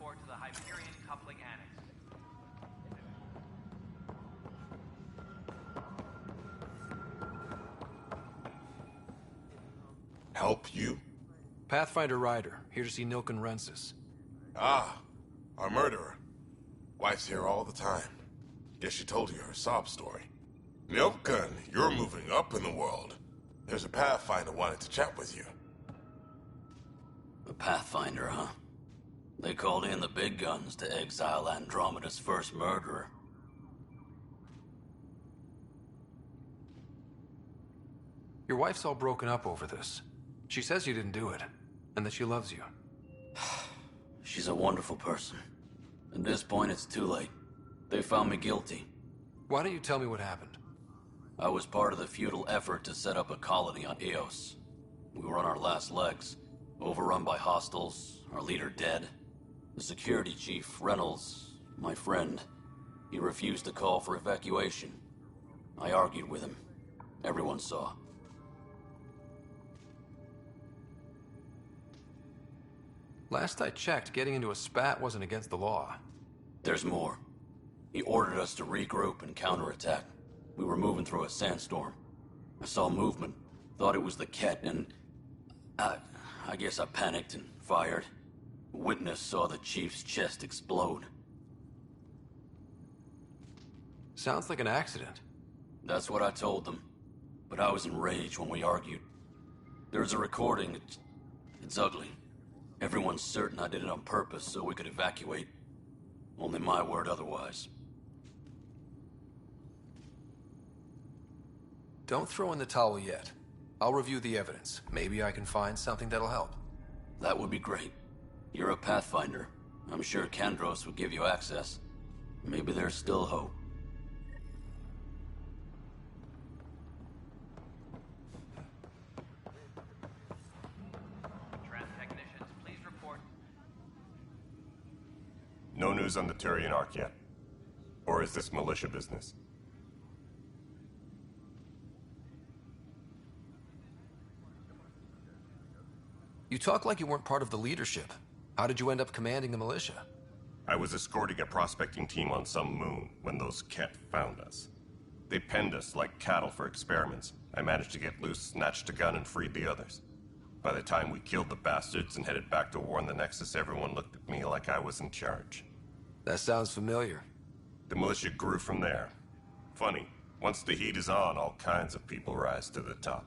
report to the Hyperion Coupling Annex.
Help you?
Pathfinder Ryder, here to see Nilken Rensis.
Ah, our murderer. Wife's here all the time. Guess she told you her sob story. Nilken, you're moving up in the world. There's a Pathfinder wanted to chat with you.
A Pathfinder, huh? They called in the big guns to exile Andromeda's first murderer.
Your wife's all broken up over this. She says you didn't do it, and that she loves you.
She's a wonderful person. At this point, it's too late. They found me guilty.
Why don't you tell me what happened?
I was part of the futile effort to set up a colony on Eos. We were on our last legs, overrun by hostiles, our leader dead. The security chief, Reynolds, my friend, he refused to call for evacuation. I argued with him. Everyone saw.
Last I checked, getting into a spat wasn't against the law.
There's more. He ordered us to regroup and counterattack. We were moving through a sandstorm. I saw movement, thought it was the Ket, and I guess I panicked and fired. Witness saw the chief's chest explode.
Sounds like an accident.
That's what I told them. But I was enraged when we argued. There's a recording. It's ugly. Everyone's certain I did it on purpose so we could evacuate. Only my word otherwise.
Don't throw in the towel yet. I'll review the evidence. Maybe I can find something that'll help.
That would be great. You're a Pathfinder. I'm sure Kandros would give you access. Maybe there's still hope.
Trans technicians, please report.
No news on the Turian Ark yet. Or is this militia business?
You talk like you weren't part of the leadership. How did you end up commanding the militia?
I was escorting a prospecting team on some moon when those Ket found us. They penned us like cattle for experiments. I managed to get loose, snatched a gun, and freed the others. By the time we killed the bastards and headed back to warn the Nexus, everyone looked at me like I was in charge.
That sounds familiar.
The militia grew from there. Funny, once the heat is on, all kinds of people rise to the top.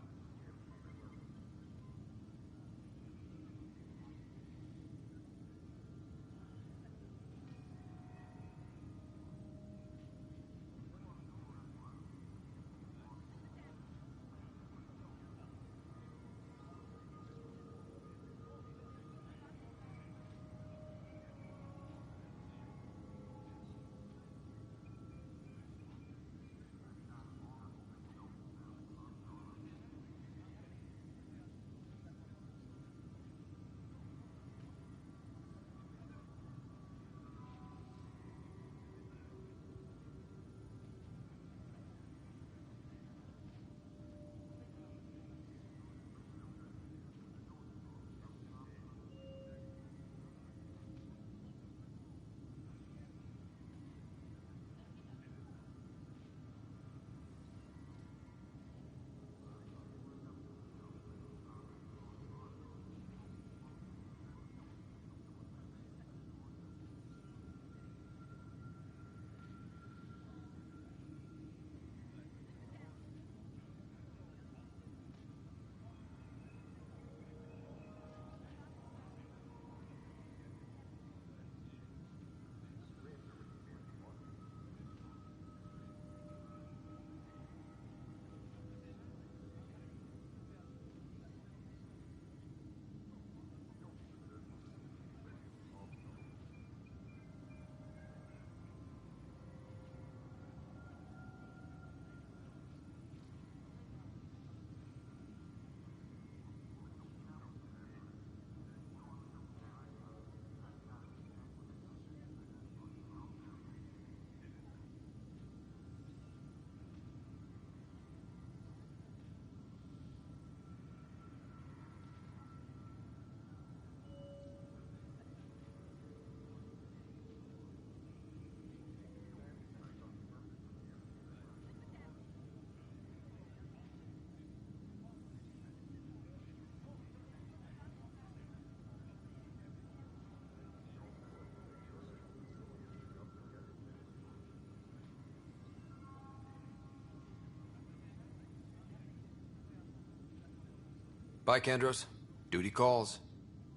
Bye, Kandros. Duty calls.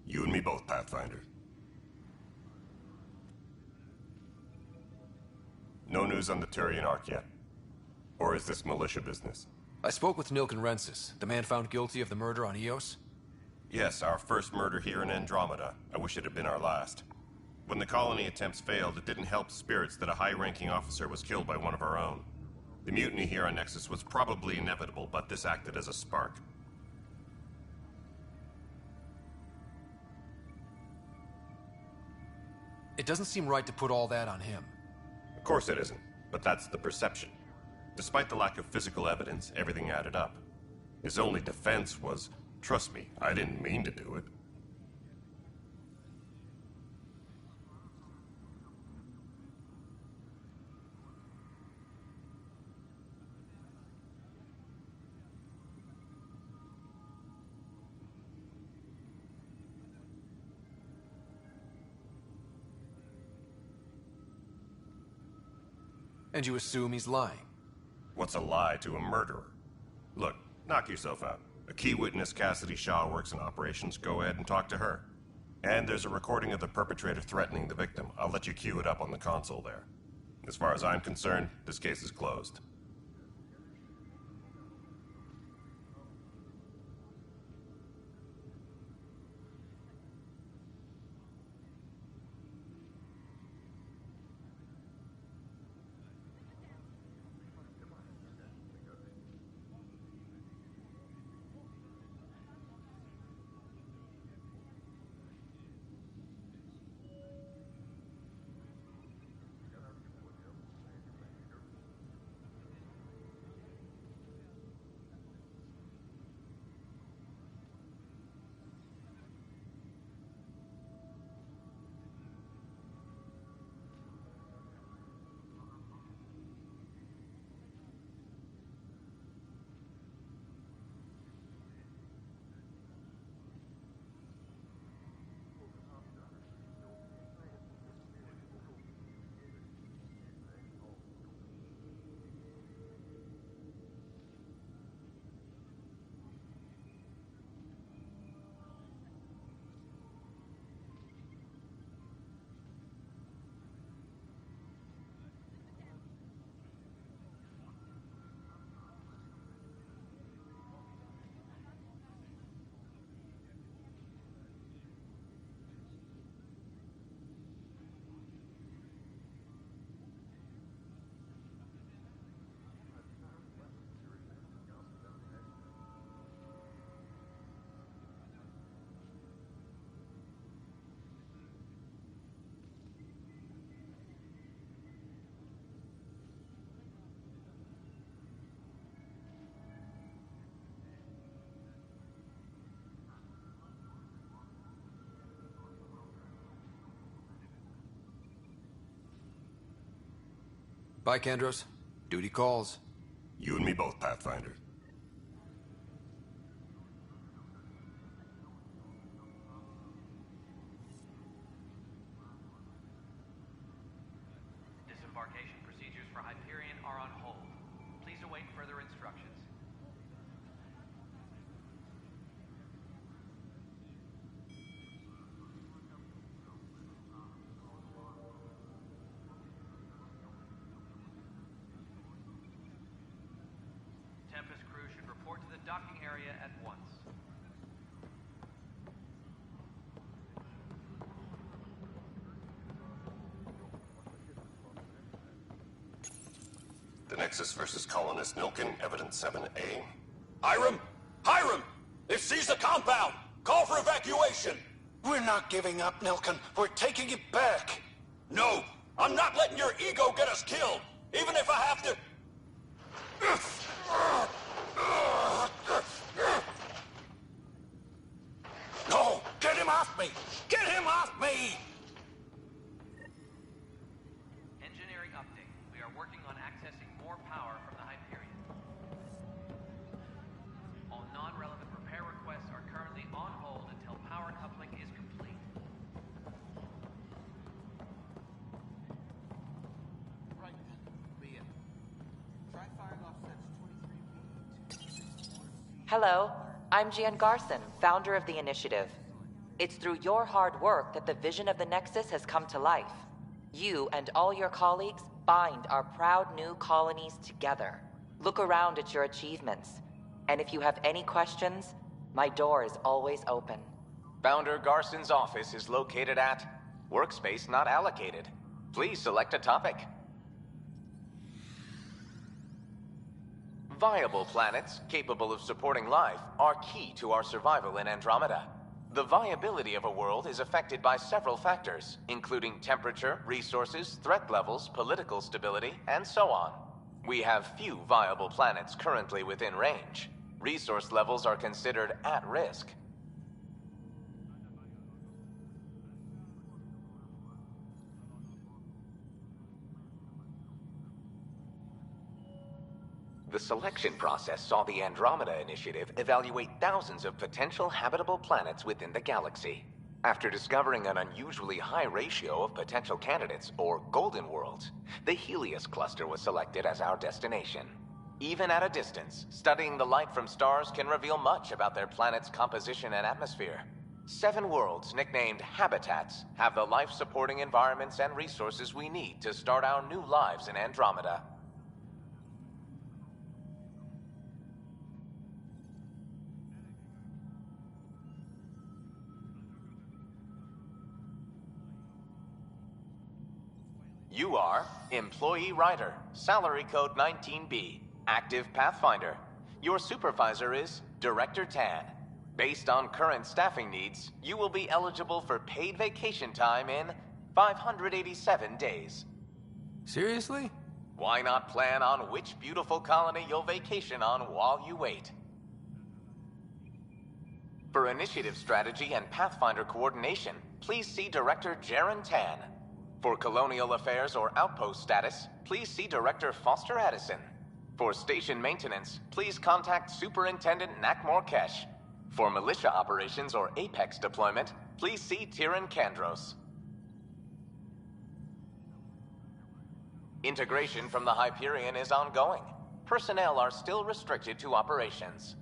You and me both, Pathfinder. No news on the Turian Ark yet? Or is this militia business?
I spoke with Nilken Rensis, the man found guilty of the murder on Eos.
Yes, our first murder here in Andromeda. I wish it had been our last. When the colony attempts failed, it didn't help spirits that a high-ranking officer was killed by one of our own. The mutiny here on Nexus was probably inevitable, but this acted as a spark.
It doesn't seem right to put all that on him.
Of course it isn't, but that's the perception. Despite the lack of physical evidence, everything added up. His only defense was, trust me, I didn't mean to do it.
And you assume he's lying?
What's a lie to a murderer? Look, knock yourself out. A key witness, Cassidy Shaw, works in operations. Go ahead and talk to her. And there's a recording of the perpetrator threatening the victim. I'll let you cue it up on the console there. As far as I'm concerned, this case is closed.
Bye, Kandros. Duty calls.
You and me both, Pathfinder.
Disembarkation procedures for Hyperion are on hold. Please await further instructions. Tempest crew should report to the docking area at once.
The Nexus versus colonist Nilken, evidence 7A.
Hiram! Hiram! They've seized the compound! Call for evacuation!
We're not giving up, Nilken. We're taking it back.
No! I'm not letting your ego get us killed! Even if I have to...
No! Get him off me! Get him off me!
Engineering update. We are working on accessing more power from the Hyperion. All non-relevant repair requests are currently on hold until power coupling is complete.
Right then, be it. Try firing off sets 23B.
Hello.
I'm Gian Garson, founder of the initiative. It's through your hard work that the vision of the Nexus has come to life. You and all your colleagues bind our proud new colonies together. Look around at your achievements. And if you have any questions, my door is always open.
Founder Garson's office is located at Workspace Not Allocated. Please select a topic. Viable planets capable of supporting life are key to our survival in Andromeda. The viability of a world is affected by several factors, including temperature, resources, threat levels, political stability, and so on. We have few viable planets currently within range. Resource levels are considered at risk. The selection process saw the Andromeda Initiative evaluate thousands of potential habitable planets within the galaxy. After discovering an unusually high ratio of potential candidates, or golden worlds, the Helios cluster was selected as our destination. Even at a distance, studying the light from stars can reveal much about their planet's composition and atmosphere. 7 worlds, nicknamed habitats, have the life-supporting environments and resources we need to start our new lives in Andromeda. You are Employee Writer, Salary Code 19B, Active Pathfinder. Your supervisor is Director Tan. Based on current staffing needs, you will be eligible for paid vacation time in 587 days.
Seriously?
Why not plan on which beautiful colony you'll vacation on while you wait? For initiative strategy and Pathfinder coordination, please see Director Jaren Tan. For colonial affairs or outpost status, please see Director Foster Addison. For station maintenance, please contact Superintendent Nak Morkesh. For militia operations or Apex deployment, please see Tyran Kandros. Integration from the Hyperion is ongoing. Personnel are still restricted to operations.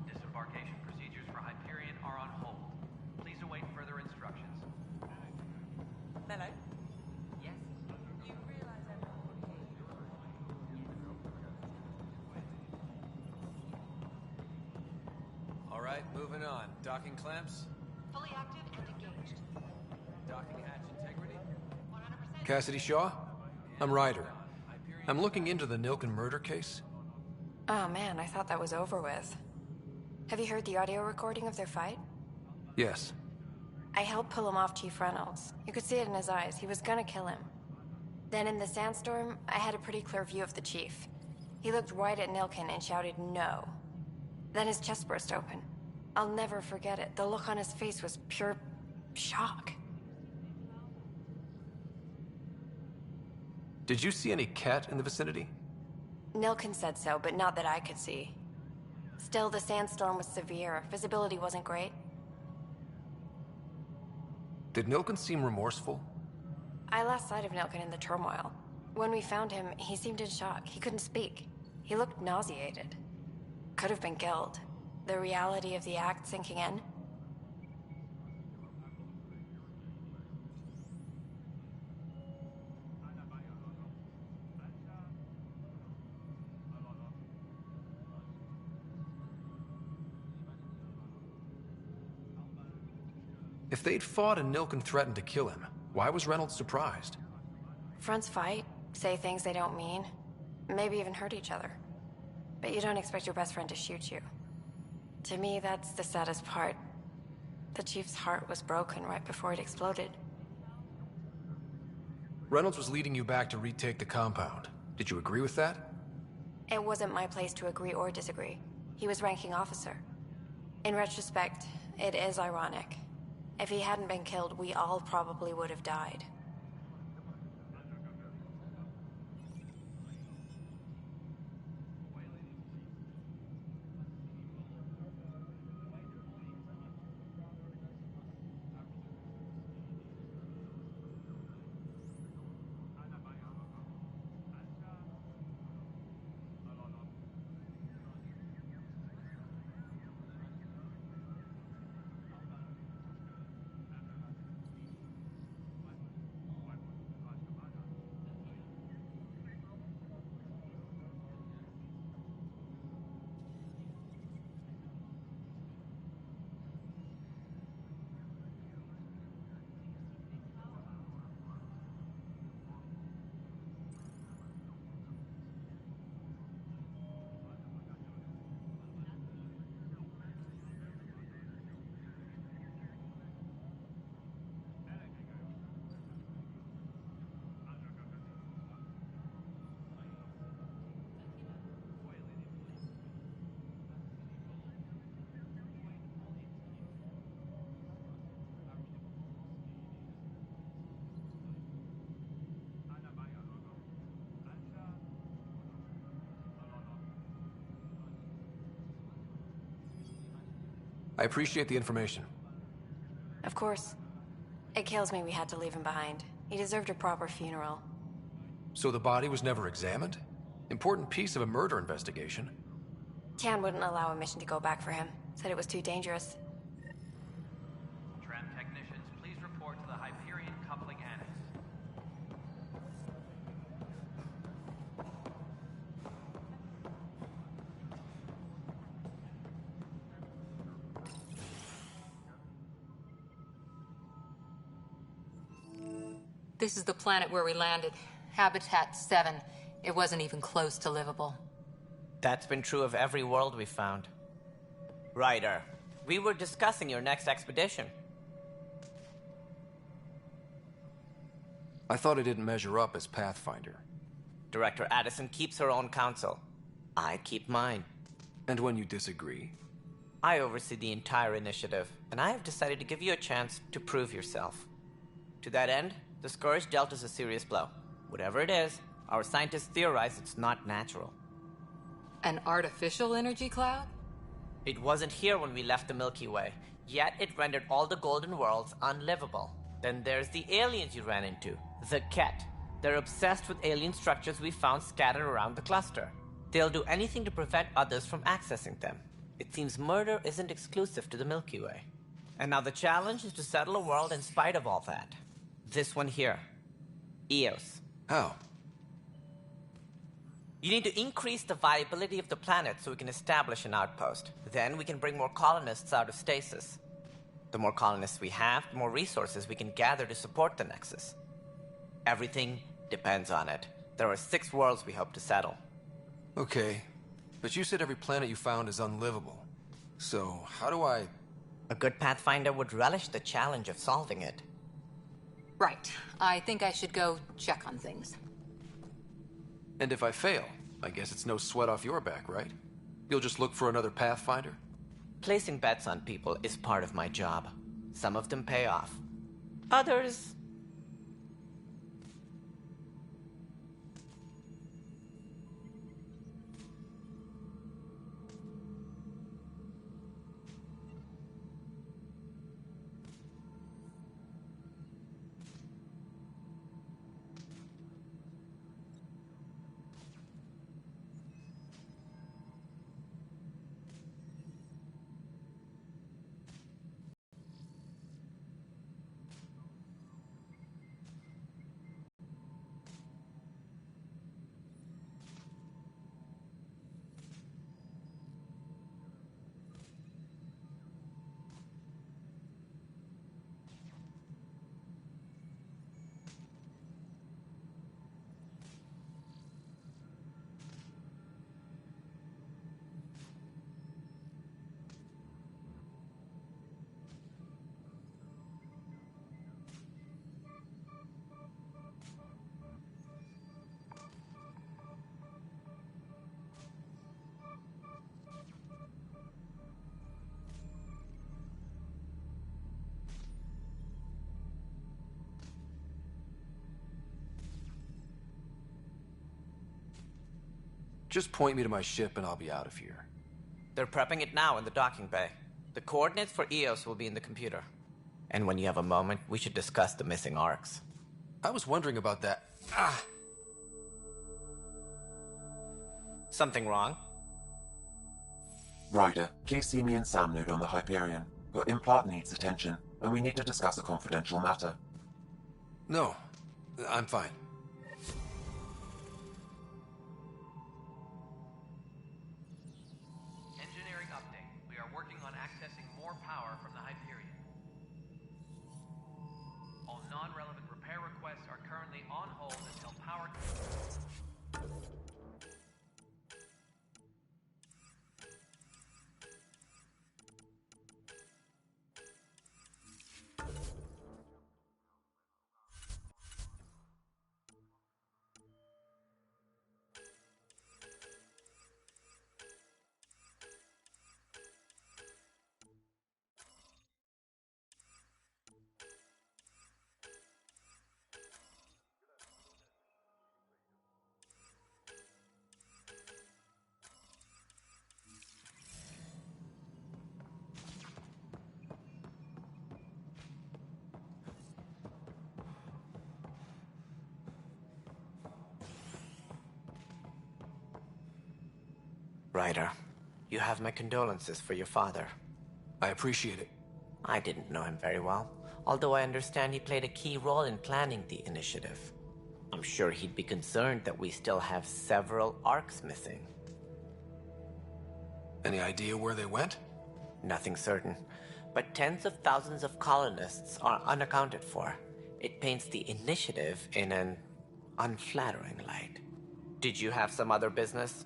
Disembarkation procedures for Hyperion are on hold. Please await further instructions.
Hello?
Yes?
You realize
All right, moving on. Docking clamps?
fully active and engaged.
Docking hatch integrity? 100%. Cassidy Shaw? I'm Ryder. I'm looking into the Nilken murder case.
Oh man, I thought that was over with. Have you heard the audio recording of their fight?
Yes.
I helped pull him off Chief Reynolds. You could see it in his eyes. He was gonna kill him. Then in the sandstorm, I had a pretty clear view of the Chief. He looked right at Nilken and shouted no. Then his chest burst open. I'll never forget it. The look on his face was pure shock.
Did you see any cat in the vicinity?
Nilken said so, but not that I could see. Still, the sandstorm was severe. Visibility wasn't great.
Did Nilken seem remorseful?
I lost sight of Nilken in the turmoil. When we found him, he seemed in shock. He couldn't speak. He looked nauseated. Could have been guilt. The reality of the act sinking in.
If they'd fought and Nilken threatened to kill him, why was Reynolds surprised?
Fronts fight, say things they don't mean, maybe even hurt each other. But you don't expect your best friend to shoot you. To me, that's the saddest part. The Chief's heart was broken right before it exploded.
Reynolds was leading you back to retake the compound. Did you agree with that?
It wasn't my place to agree or disagree. He was ranking officer. In retrospect, it is ironic. If he hadn't been killed, we all probably would have died.
I appreciate the information.
Of course. It kills me we had to leave him behind. He deserved a proper funeral.
So the body was never examined? Important piece of a murder investigation.
Tian wouldn't allow a mission to go back for him. Said it was too dangerous.
Tram technicians, please report to the Hyperion Coupling Annex.
This is the planet where we landed. Habitat 7. It wasn't even close to livable.
That's been true of every world we found. Ryder, we were discussing your next expedition.
I thought I didn't measure up as Pathfinder.
Director Addison keeps her own counsel. I keep mine.
And when you disagree?
I oversee the entire initiative, and I have decided to give you a chance to prove yourself. To that end, the Scourge dealt us a serious blow. Whatever it is, our scientists theorize it's not natural.
An artificial energy cloud?
It wasn't here when we left the Milky Way, yet it rendered all the Golden Worlds unlivable. Then there's the aliens you ran into, the Ket. They're obsessed with alien structures we found scattered around the cluster. They'll do anything to prevent others from accessing them. It seems murder isn't exclusive to the Milky Way. And now the challenge is to settle a world in spite of all that. This one here. Eos.
How?
You need to increase the viability of the planet so we can establish an outpost. Then we can bring more colonists out of stasis. The more colonists we have, the more resources we can gather to support the Nexus. Everything depends on it. There are 6 worlds we hope to settle.
Okay, but you said every planet you found is unlivable. So, how do I...
A good Pathfinder would relish the challenge of solving it.
Right. I think I should go check on things.
And if I fail, I guess it's no sweat off your back, right? You'll just look for another Pathfinder?
Placing bets on people is part of my job. Some of them pay off. Others...
Just point me to my ship and I'll be out of here.
They're prepping it now in the docking bay. The coordinates for EOS will be in the computer. And when you have a moment, we should discuss the missing arcs.
I was wondering about that.
Something wrong?
Ryder, please see me and Sam Node on the Hyperion. Your implant needs attention, and we need to discuss a confidential matter.
No, I'm fine.
Engineering update. We are working on accessing more power from the Hyperion. All non-relevant repair requests are currently on hold until power...
Ryder, you have my condolences for your father.
I appreciate it.
I didn't know him very well, although I understand he played a key role in planning the initiative. I'm sure he'd be concerned that we still have several arcs missing.
Any idea where they went?
Nothing certain, but tens of thousands of colonists are unaccounted for. It paints the initiative in an unflattering light. Did you have some other business?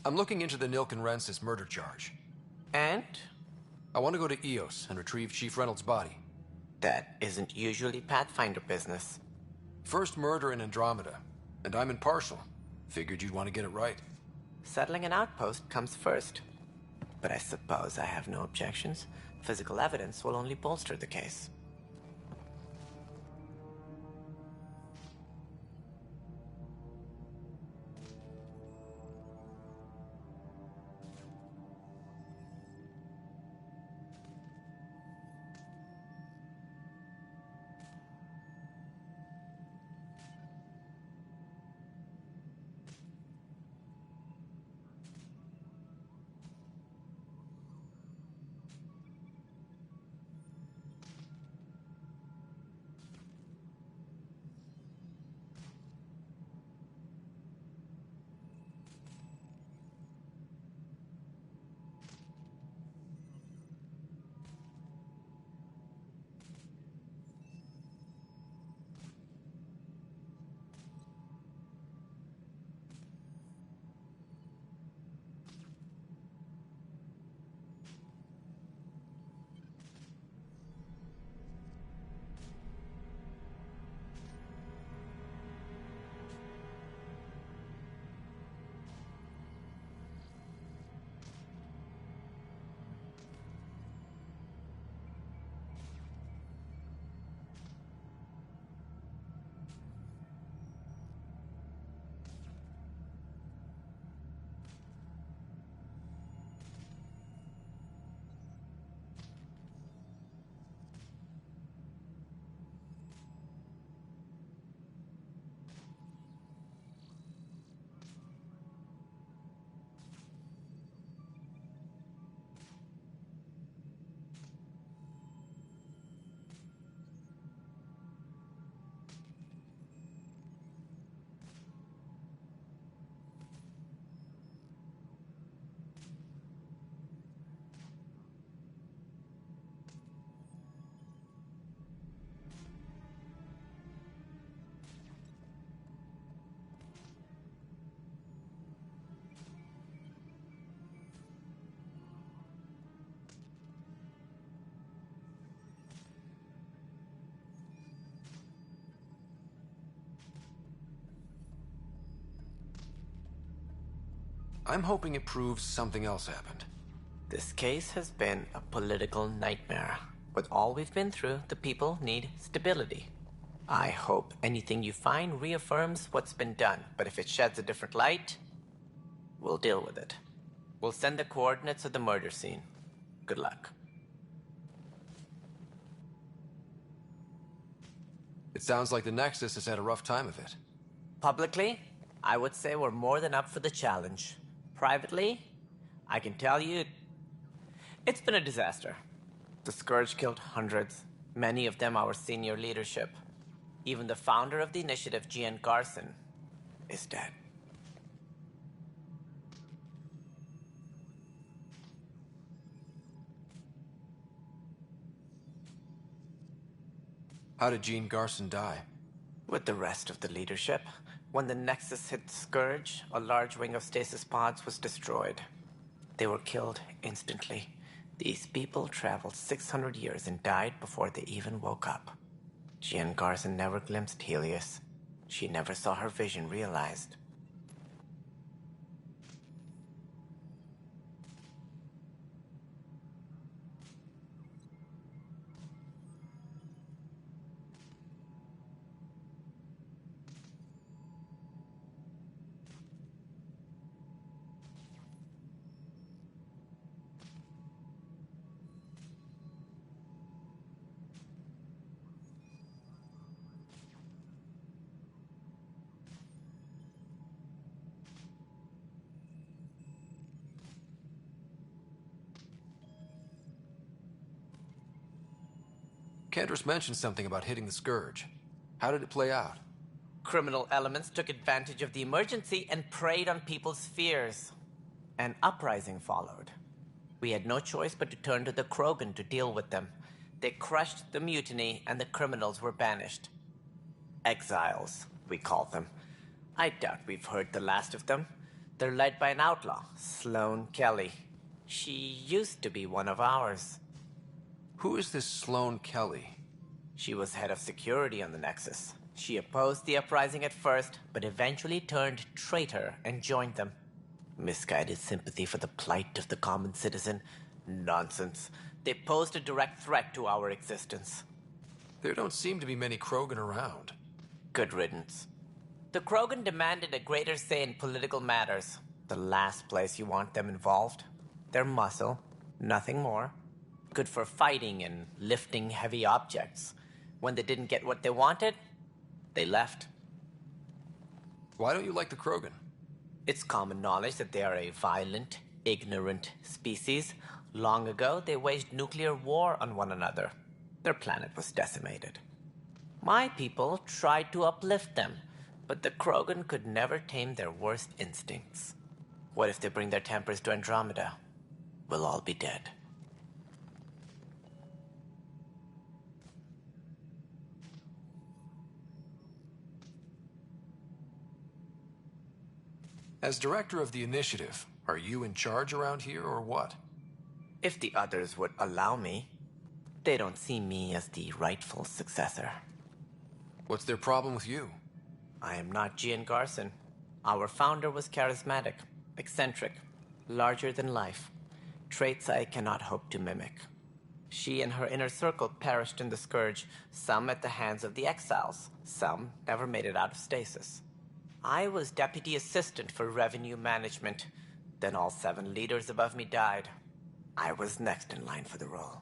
I'm looking into the Nilken Rensis murder charge.
And?
I want to go to EOS and retrieve Chief Reynolds' body.
That isn't usually Pathfinder business.
First murder in Andromeda, and I'm impartial. Figured you'd want to get it right.
Settling an outpost comes first. But I suppose I have no objections. Physical evidence will only bolster the case.
I'm hoping it proves something else happened.
This case has been a political nightmare. With all we've been through, the people need stability. I hope anything you find reaffirms what's been done, but if it sheds a different light, we'll deal with it. We'll send the coordinates of the murder scene. Good luck.
It sounds like the Nexus has had a rough time of it.
Publicly, I would say we're more than up for the challenge. Privately, I can tell you, it's been a disaster. The Scourge killed hundreds, many of them our senior leadership. Even the founder of the initiative, Gian Garson, is dead.
How did Gene Garson die?
With the rest of the leadership, when the Nexus hit Scourge, a large wing of stasis pods was destroyed. They were killed instantly. These people traveled 600 years and died before they even woke up. Gian Garson never glimpsed Helios. She never saw her vision realized.
Kendris mentioned something about hitting the Scourge. How did it play out?
Criminal elements took advantage of the emergency and preyed on people's fears. An uprising followed. We had no choice but to turn to the Krogan to deal with them. They crushed the mutiny and the criminals were banished. Exiles, we call them. I doubt we've heard the last of them. They're led by an outlaw, Sloane Kelly. She used to be one of ours.
Who is this Sloane Kelly?
She was head of security on the Nexus. She opposed the uprising at first, but eventually turned traitor and joined them. Misguided sympathy for the plight of the common citizen? Nonsense. They posed a direct threat to our existence.
There don't seem to be many Krogan around.
Good riddance. The Krogan demanded a greater say in political matters. The last place you want them involved. Their muscle, nothing more. Good for fighting and lifting heavy objects. When they didn't get what they wanted, they left.
Why don't you like the Krogan?
It's common knowledge that they are a violent, ignorant species. Long ago, they waged nuclear war on one another. Their planet was decimated. My people tried to uplift them, but the Krogan could never tame their worst instincts. What if they bring their tempers to Andromeda? We'll all be dead.
As director of the initiative, are you in charge around here or what?
If the others would allow me, they don't see me as the rightful successor.
What's their problem with you?
I am not Gian Garson. Our founder was charismatic, eccentric, larger than life. Traits I cannot hope to mimic. She and her inner circle perished in the Scourge, some at the hands of the exiles, some never made it out of stasis. I was deputy assistant for revenue management. Then all 7 leaders above me died. I was next in line for the role.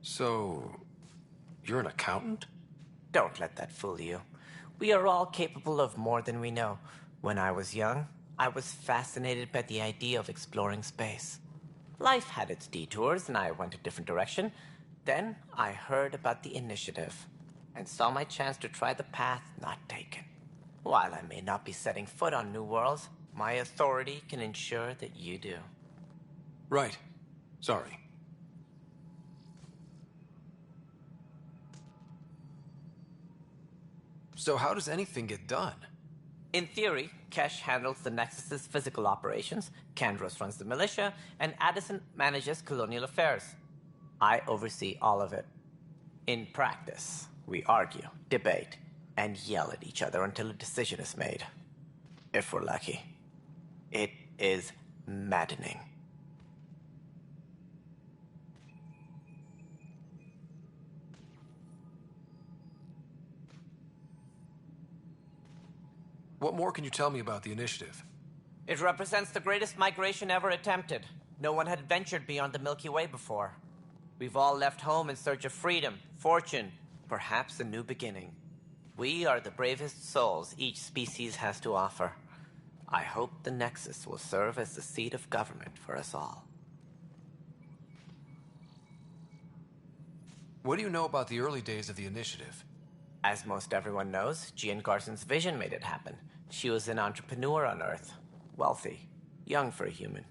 So, you're an accountant?
Don't let that fool you. We are all capable of more than we know. When I was young, I was fascinated by the idea of exploring space. Life had its detours, and I went a different direction. Then I heard about the initiative, and saw my chance to try the path not taken. While I may not be setting foot on new worlds, my authority can ensure that you do.
Right. Sorry. So how does anything get done?
In theory, Kesh handles the Nexus's physical operations, Kandros runs the militia, and Addison manages colonial affairs. I oversee all of it. In practice, we argue, debate, and yell at each other until a decision is made. If we're lucky. It is maddening.
What more can you tell me about the initiative?
It represents the greatest migration ever attempted. No one had ventured beyond the Milky Way before. We've all left home in search of freedom, fortune, perhaps a new beginning. We are the bravest souls each species has to offer. I hope the Nexus will serve as the seat of government for us all.
What do you know about the early days of the initiative?
As most everyone knows, Jean Garson's vision made it happen. She was an entrepreneur on Earth. Wealthy. Young for a human.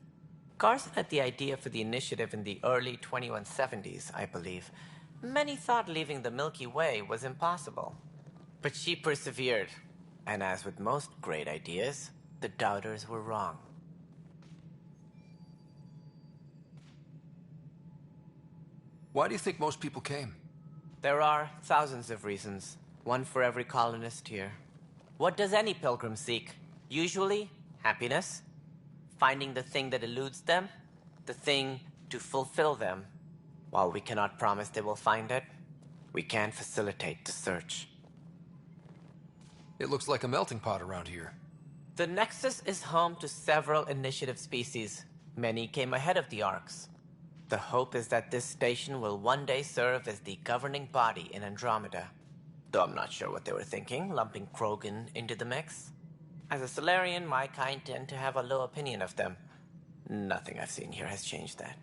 Garson had the idea for the initiative in the early 2170s, I believe. Many thought leaving the Milky Way was impossible. But she persevered. And as with most great ideas, the doubters were wrong.
Why do you think most people came?
There are thousands of reasons. One for every colonist here. What does any pilgrim seek? Usually, happiness. Finding the thing that eludes them. The thing to fulfill them. While we cannot promise they will find it, we can facilitate the search.
It looks like a melting pot around here.
The Nexus is home to several initiative species. Many came ahead of the Arks. The hope is that this station will one day serve as the governing body in Andromeda. Though I'm not sure what they were thinking, lumping Krogan into the mix. As a Solarian, my kind tend to have a low opinion of them. Nothing I've seen here has changed that.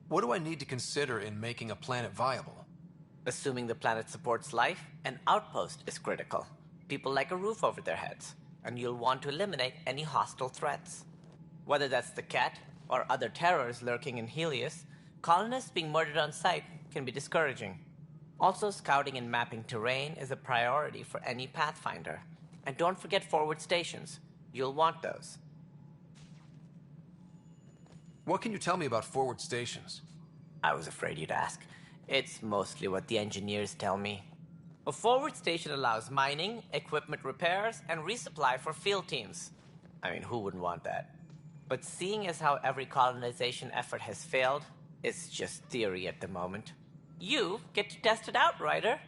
What do I need to consider in making a planet viable?
Assuming the planet supports life, an outpost is critical. People like a roof over their heads, and you'll want to eliminate any hostile threats. Whether that's the Cat, or other terrors lurking in Helios, colonists being murdered on sight can be discouraging. Also, scouting and mapping terrain is a priority for any Pathfinder. And don't forget forward stations. You'll want those.
What can you tell me about forward stations?
I was afraid you'd ask. It's mostly what the engineers tell me. A forward station allows mining, equipment repairs, and resupply for field teams. I mean, who wouldn't want that? But seeing as how every colonization effort has failed, it's just theory at the moment. You get to test it out, Ryder.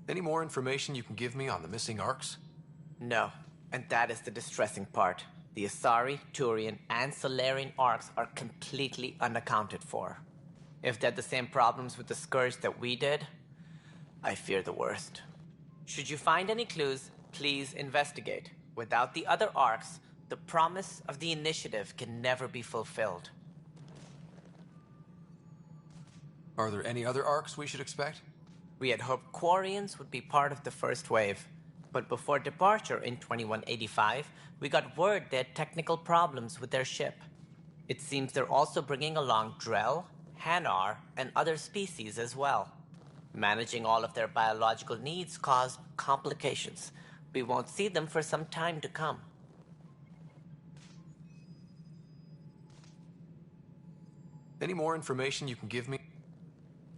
Any more information you can give me on the missing Arks?
No, and that is the distressing part. The Asari, Turian, and Solarian Arks are completely unaccounted for. If they had the same problems with the Scourge that we did, I fear the worst. Should you find any clues, please investigate. Without the other Arks, the promise of the initiative can never be fulfilled.
Are there any other Arks we should expect?
We had hoped Quarians would be part of the first wave. But before departure in 2185, we got word they had technical problems with their ship. It seems they're also bringing along Drell, Hanar, and other species as well. Managing all of their biological needs caused complications. We won't see them for some time to come.
Any more information you can give me?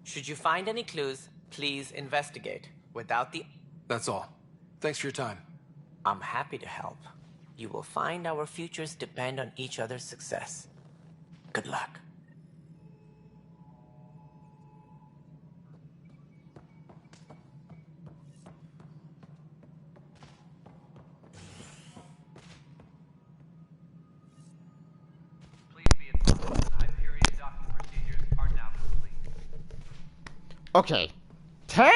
Should you find any clues, please investigate. Without the...
That's all. Thanks for your time.
I'm happy to help. You will find our futures depend on each other's success. Good luck.
Please be advised that Hyperion docking procedures are now complete.
Okay. 10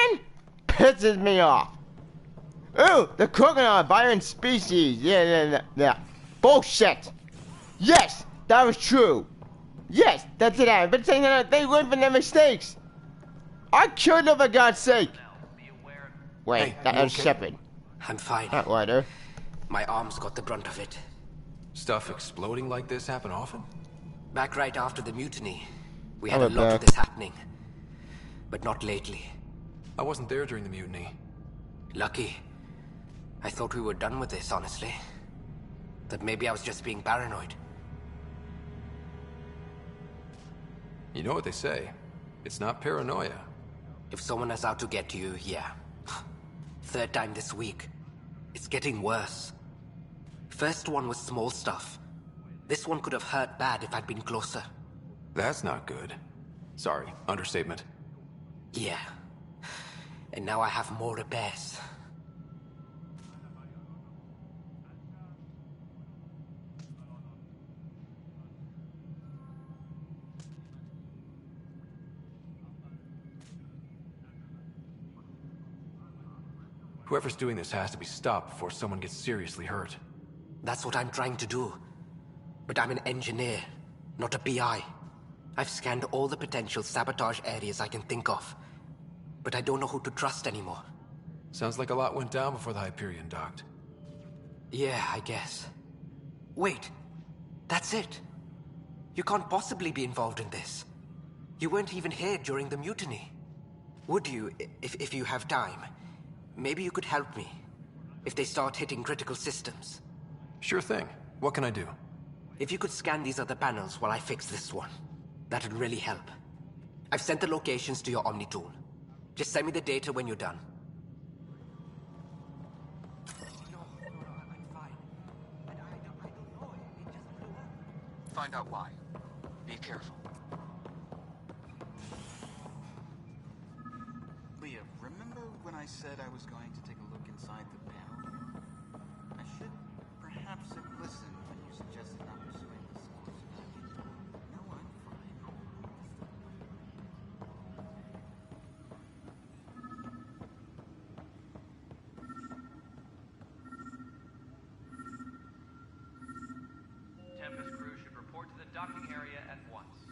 pisses me off. Ooh, the crocodile virus species. Yeah. Bullshit. Yes, that was true. Yes, that's it. I've been saying that they learn from their mistakes. I killed them for God's sake. Wait,
Hey,
that
you
was
okay?
Shepard.
I'm fine.
Not Ryder.
My arms got the brunt of it.
Stuff exploding like this happen often?
Back right after the mutiny, we had
Oh,
a lot of
back.
this happening. But not lately.
I wasn't there during the mutiny.
Lucky. I thought we were done with this, honestly. That maybe I was just being paranoid.
You know what they say. It's not paranoia.
If someone is out to get you, yeah. Third time this week. It's getting worse. First one was small stuff. This one could have hurt bad if I'd been closer.
That's not good. Sorry, understatement.
Yeah. And now I have more repairs.
Whoever's doing this has to be stopped before someone gets seriously hurt.
That's what I'm trying to do. But I'm an engineer, not a PI. I've scanned all the potential sabotage areas I can think of. But I don't know who to trust anymore.
Sounds like a lot went down before the Hyperion docked.
Yeah, I guess. Wait. That's it. You can't possibly be involved in this. You weren't even here during the mutiny. Would you, if you have time? Maybe you could help me. If they start hitting critical systems.
Sure thing. What can I do?
If you could scan these other panels while I fix this one, that'd really help. I've sent the locations to your Omni tool. Just send me the data when you're done.
Find out why. Be careful.
Leah, remember when I said I was going to take a look inside the panel? I should perhaps have listened when you suggested not pursuing this course of action. No, I'm fine.
Tempest crew should report to the docking area at once.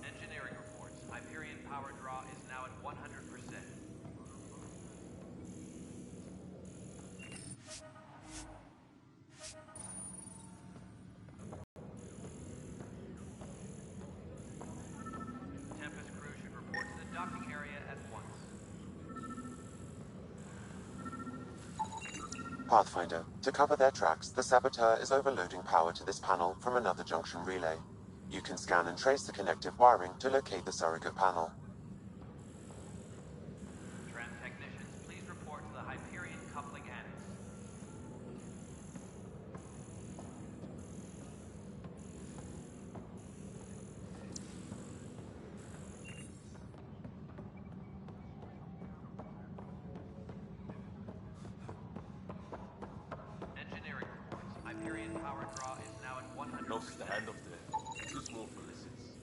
Engineering reports. Hyperion power draw is now at 100%. Tempest crew should report to the docking area at once.
Pathfinder, to cover their tracks, the Saboteur is overloading power to this panel from another junction relay. You can scan and trace the connective wiring to locate the surrogate panel.
Tram technicians, please report to the Hyperion coupling annex. Engineering reports. Hyperion power draw is now at 100%.
No stand up there. Too small for listens.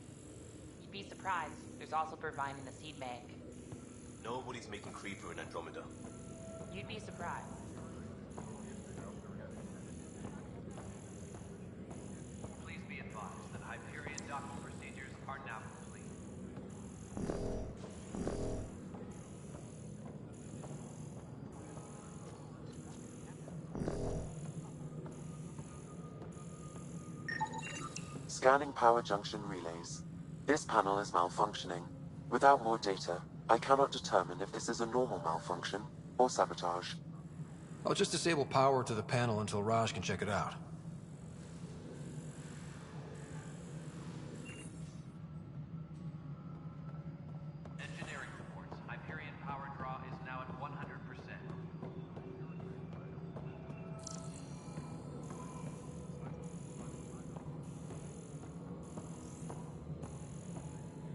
You'd be surprised. There's also Purvine in the seed bank.
Nobody's making Creeper in Andromeda.
You'd be surprised.
Please be advised that Hyperion docking procedures are now complete.
Scanning power junction relays. This panel is malfunctioning. Without more data, I cannot determine if this is a normal malfunction or sabotage.
I'll just disable power to the panel until Raj can check it out.
Engineering reports. Hyperion power draw is now at 100%.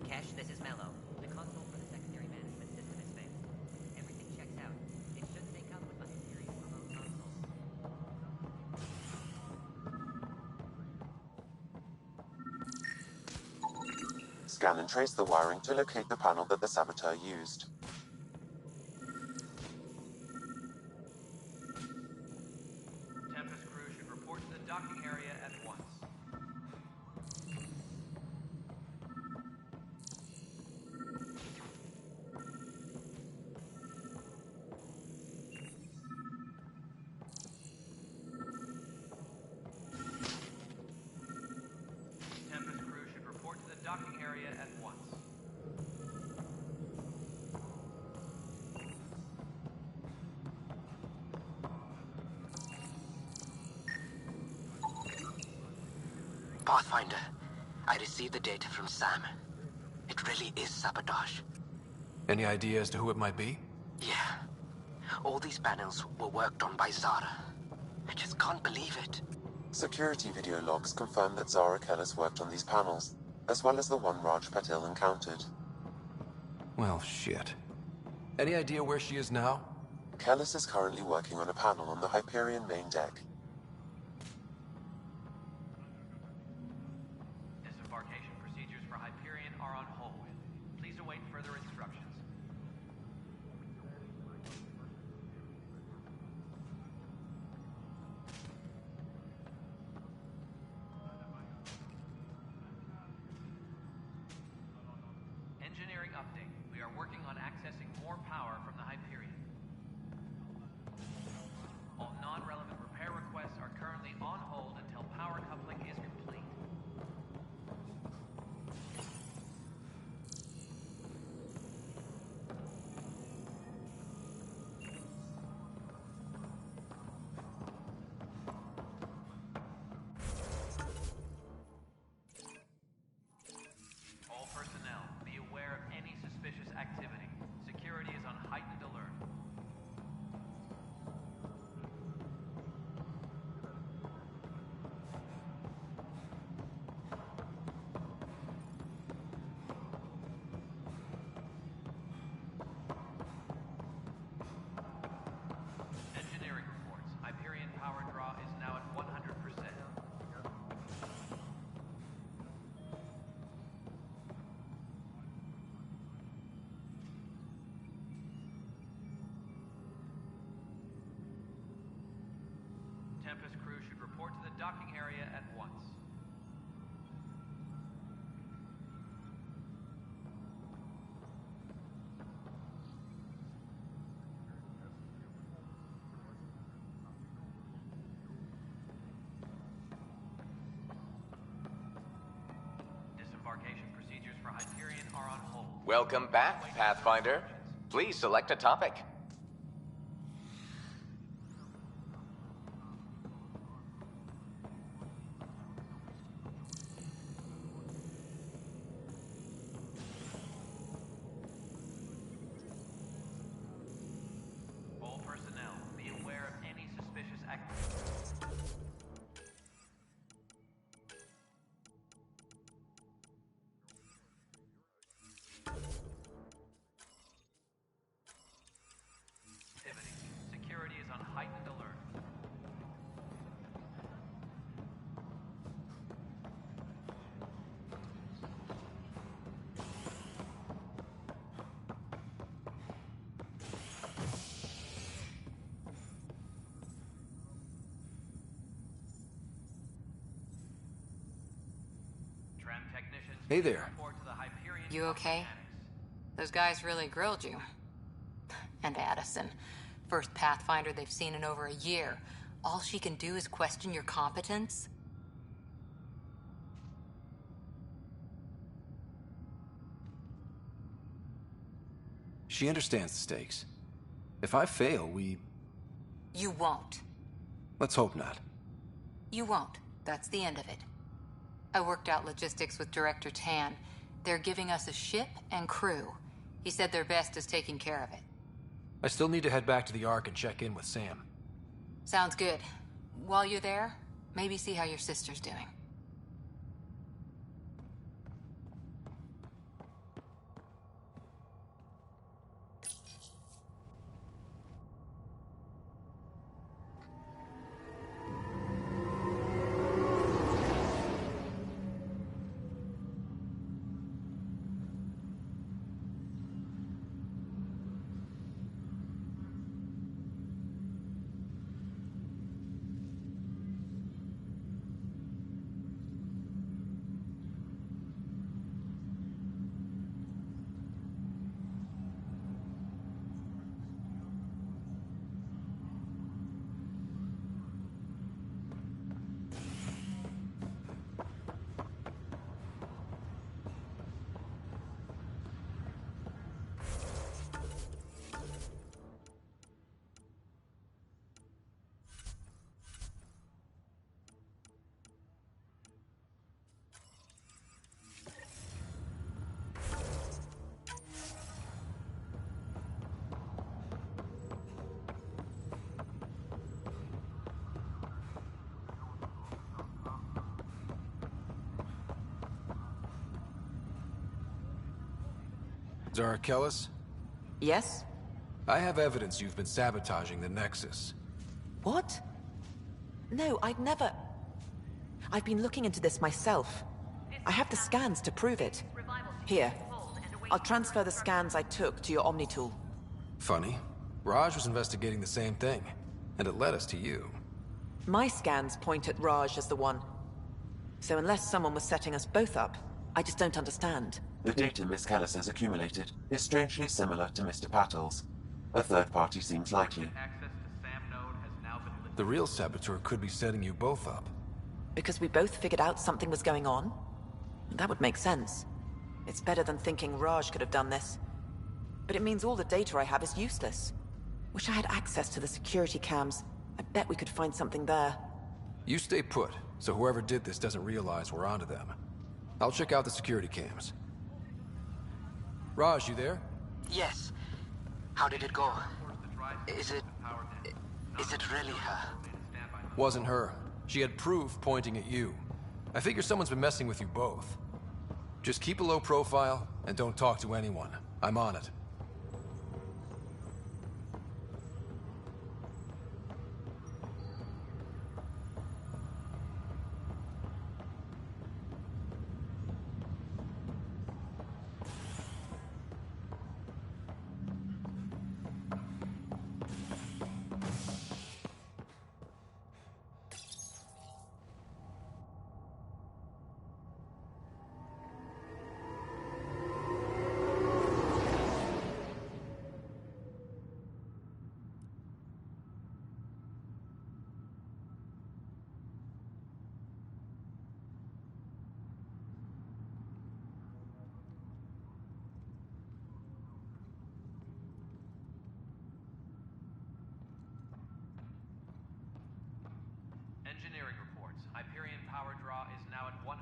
Cash, this is Mello. The console for the secondary management system is fixed. Everything checks out. It should sync up with the Hyperion remote console.
Scan and trace the wiring to locate the panel that the Saboteur used.
Tempest crew should report to the docking area at once. area at once.
Pathfinder, I received the data from Sam. It really is sabotage.
Any idea as to who it might be?
Yeah. All these panels were worked on by Zara. I just can't believe it.
Security video logs confirm that Zara Kellis worked on these panels, as well as the one Raj Patil encountered.
Well, shit. Any idea where she is now?
Kellis is currently working on a panel on the Hyperion main deck.
Disembarkation procedures for Hyperion are on hold. Please await further instructions. Engineering update. We are working on accessing more power from the Hyperion. All non-relevant repair requests are currently on hold until power coupling is complete. All personnel, be aware of any suspicious activity. Security is on heightened alert. Engineering reports. Hyperion power draw is now at 100%. Tempest crew should report to the docking area at once. Disembarkation procedures for Hyperion are on hold.
Welcome back, Pathfinder. Please select a topic.
All personnel, be aware of any suspicious activity. Pivoting. Security is on heightened alert. Tram technicians,
Hey there.
report to the Hyperion.
You okay? Those guys really grilled you. And Addison. First Pathfinder they've seen in over a year. All she can do is question your competence?
She understands the stakes. If I fail,
You won't.
let's hope not.
You won't. That's the end of it. I worked out logistics with Director Tan. They're giving us a ship and crew. He said their best is taking care of it.
I still need to head back to the Ark and check in with Sam.
Sounds good. While you're there, maybe see how your sister's doing.
Zara Kellis?
Yes?
I have evidence you've been sabotaging the Nexus.
What? No, I'd never... I've been looking into this myself. I have the scans to prove it. Here. I'll transfer the scans I took to your Omni tool.
Funny. Raj was investigating the same thing, and it led us to you.
My scans point at Raj as the one. So unless someone was setting us both up, I just don't understand.
The data Miss Kellis has accumulated is strangely similar to Mr. Patel's. A third party seems likely.
The real saboteur could be setting you both up.
Because we both figured out something was going on? That would make sense. It's better than thinking Raj could have done this. But it means all the data I have is useless. Wish I had access to the security cams. I bet we could find something there.
You stay put, so whoever did this doesn't realize we're onto them. I'll check out the security cams. Raj, you there?
Yes. How did it go? Is it really her?
Wasn't her. She had proof pointing at you. I figure someone's been messing with you both. Just keep a low profile, and don't talk to anyone. I'm on it.
Engineering reports. Hyperion power draw is now at 100%.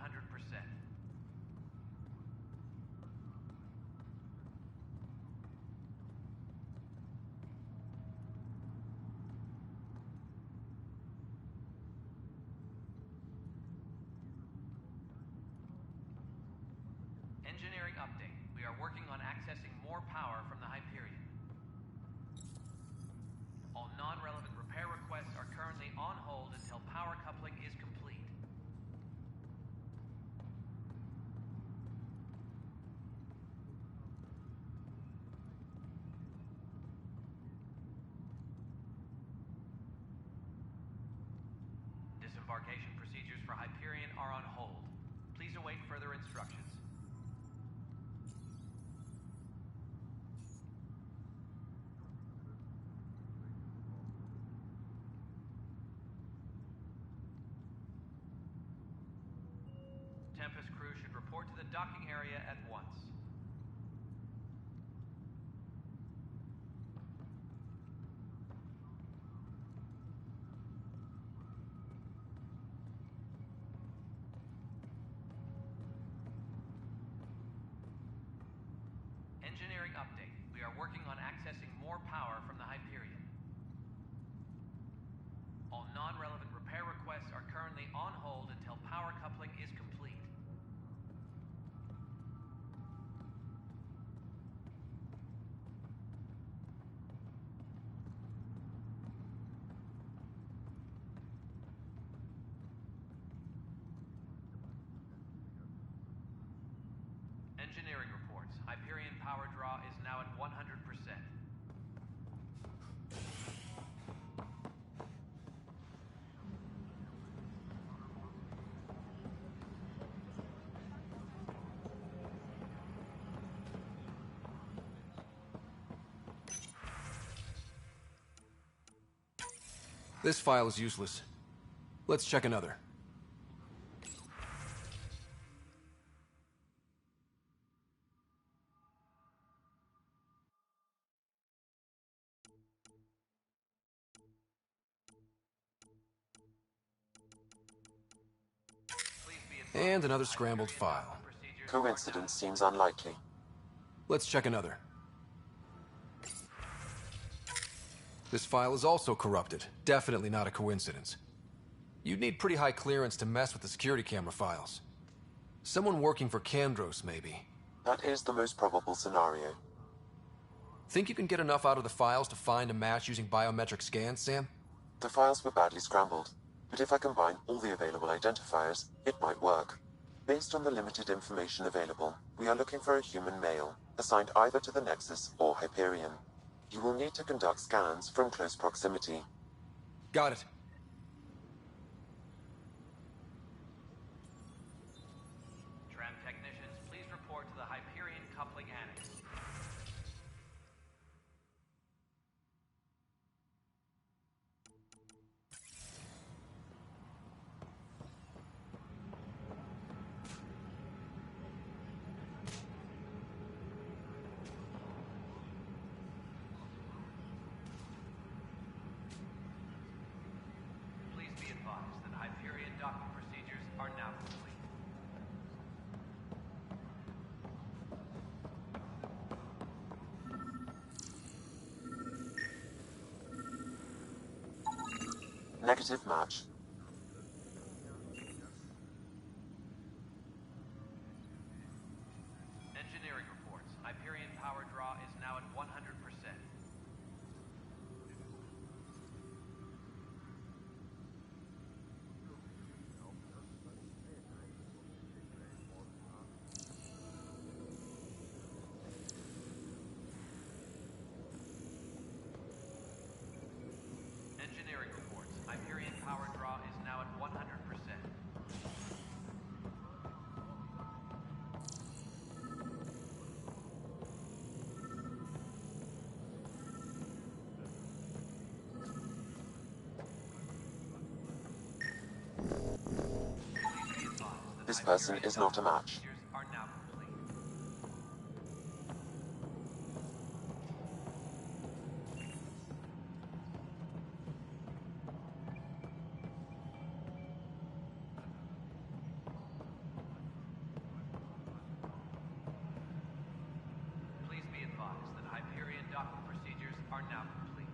Engineering update. We are working on accessing more power from the Hyperion. All non-relevant repair requests are currently on hold until power coupling is complete. Disembarkation procedures for Hyperion are on hold. Please await further instructions. Tempest crew should report to the docking area at once. Engineering update. We are working on accessing more power from the Hyperion. All non-relevant repair requests are currently on hold until power coupling is complete. Engineering reports. Hyperion power draw is now at 100%.
This file is useless. Let's check another. And another scrambled file.
Coincidence seems unlikely.
Let's check another. This file is also corrupted. Definitely not a coincidence. You'd need pretty high clearance to mess with the security camera files. Someone working for Kandros, maybe.
That is the most probable scenario.
Think you can get enough out of the files to find a match using biometric scans, Sam?
The files were badly scrambled, but if I combine all the available identifiers, it might work. Based on the limited information available, we are looking for a human male, assigned either to the Nexus or Hyperion. You will need to conduct scans from close proximity.
Got it.
Tram technicians, please report to the Hyperion coupling annex. Please be advised that Hyperion docking procedures are now complete.
Negative match.
Engineering reports. Hyperion power draw is now at 100%. Engineering reports. Hyperion power draw is now at 100%.
This person is not a match.
Are now complete. Please be advised that Hyperion docking procedures are now complete.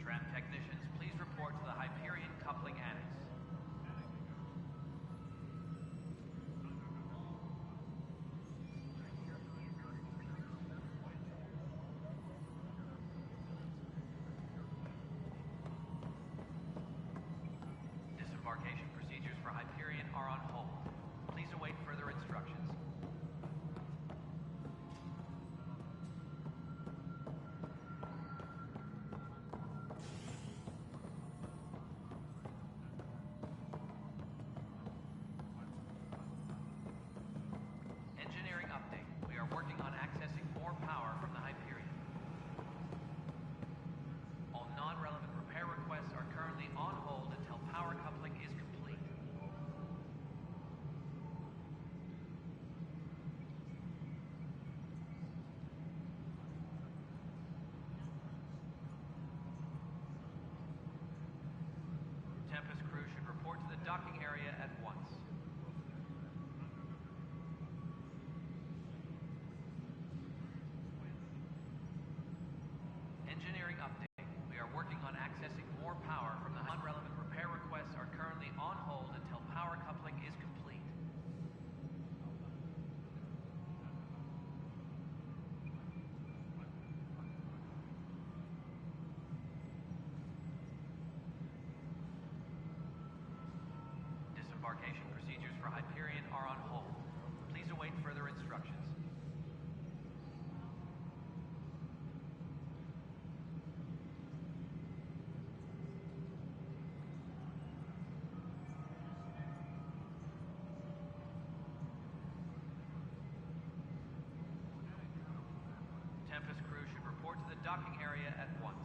Tram technicians, please report to the Hyperion coupling annex. Disembarkation procedures for Hyperion are on hold. Please await further instructions. Engineering update. We are working on accessing more power from the Hyperion. All non-relevant repair requests are currently on hold until power coupling is complete. Tempest crew should report to the docking area at once. Engineering update. We are working on accessing more power from the non-relevant repair requests are currently on hold until power coupling is complete. Disembarkation procedures for Hyperion are on hold. Please await further instructions. Tempest crew should report to the docking area at once.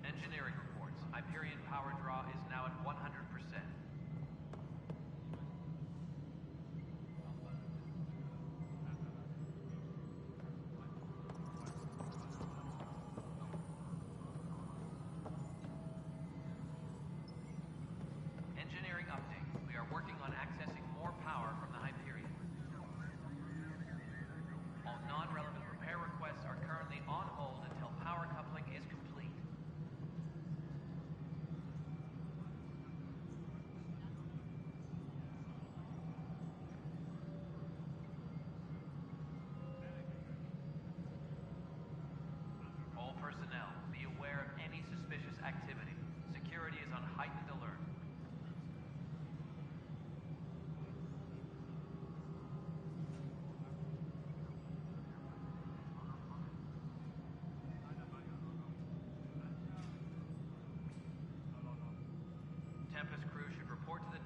Engineering reports. Hyperion power draw is now at 100%.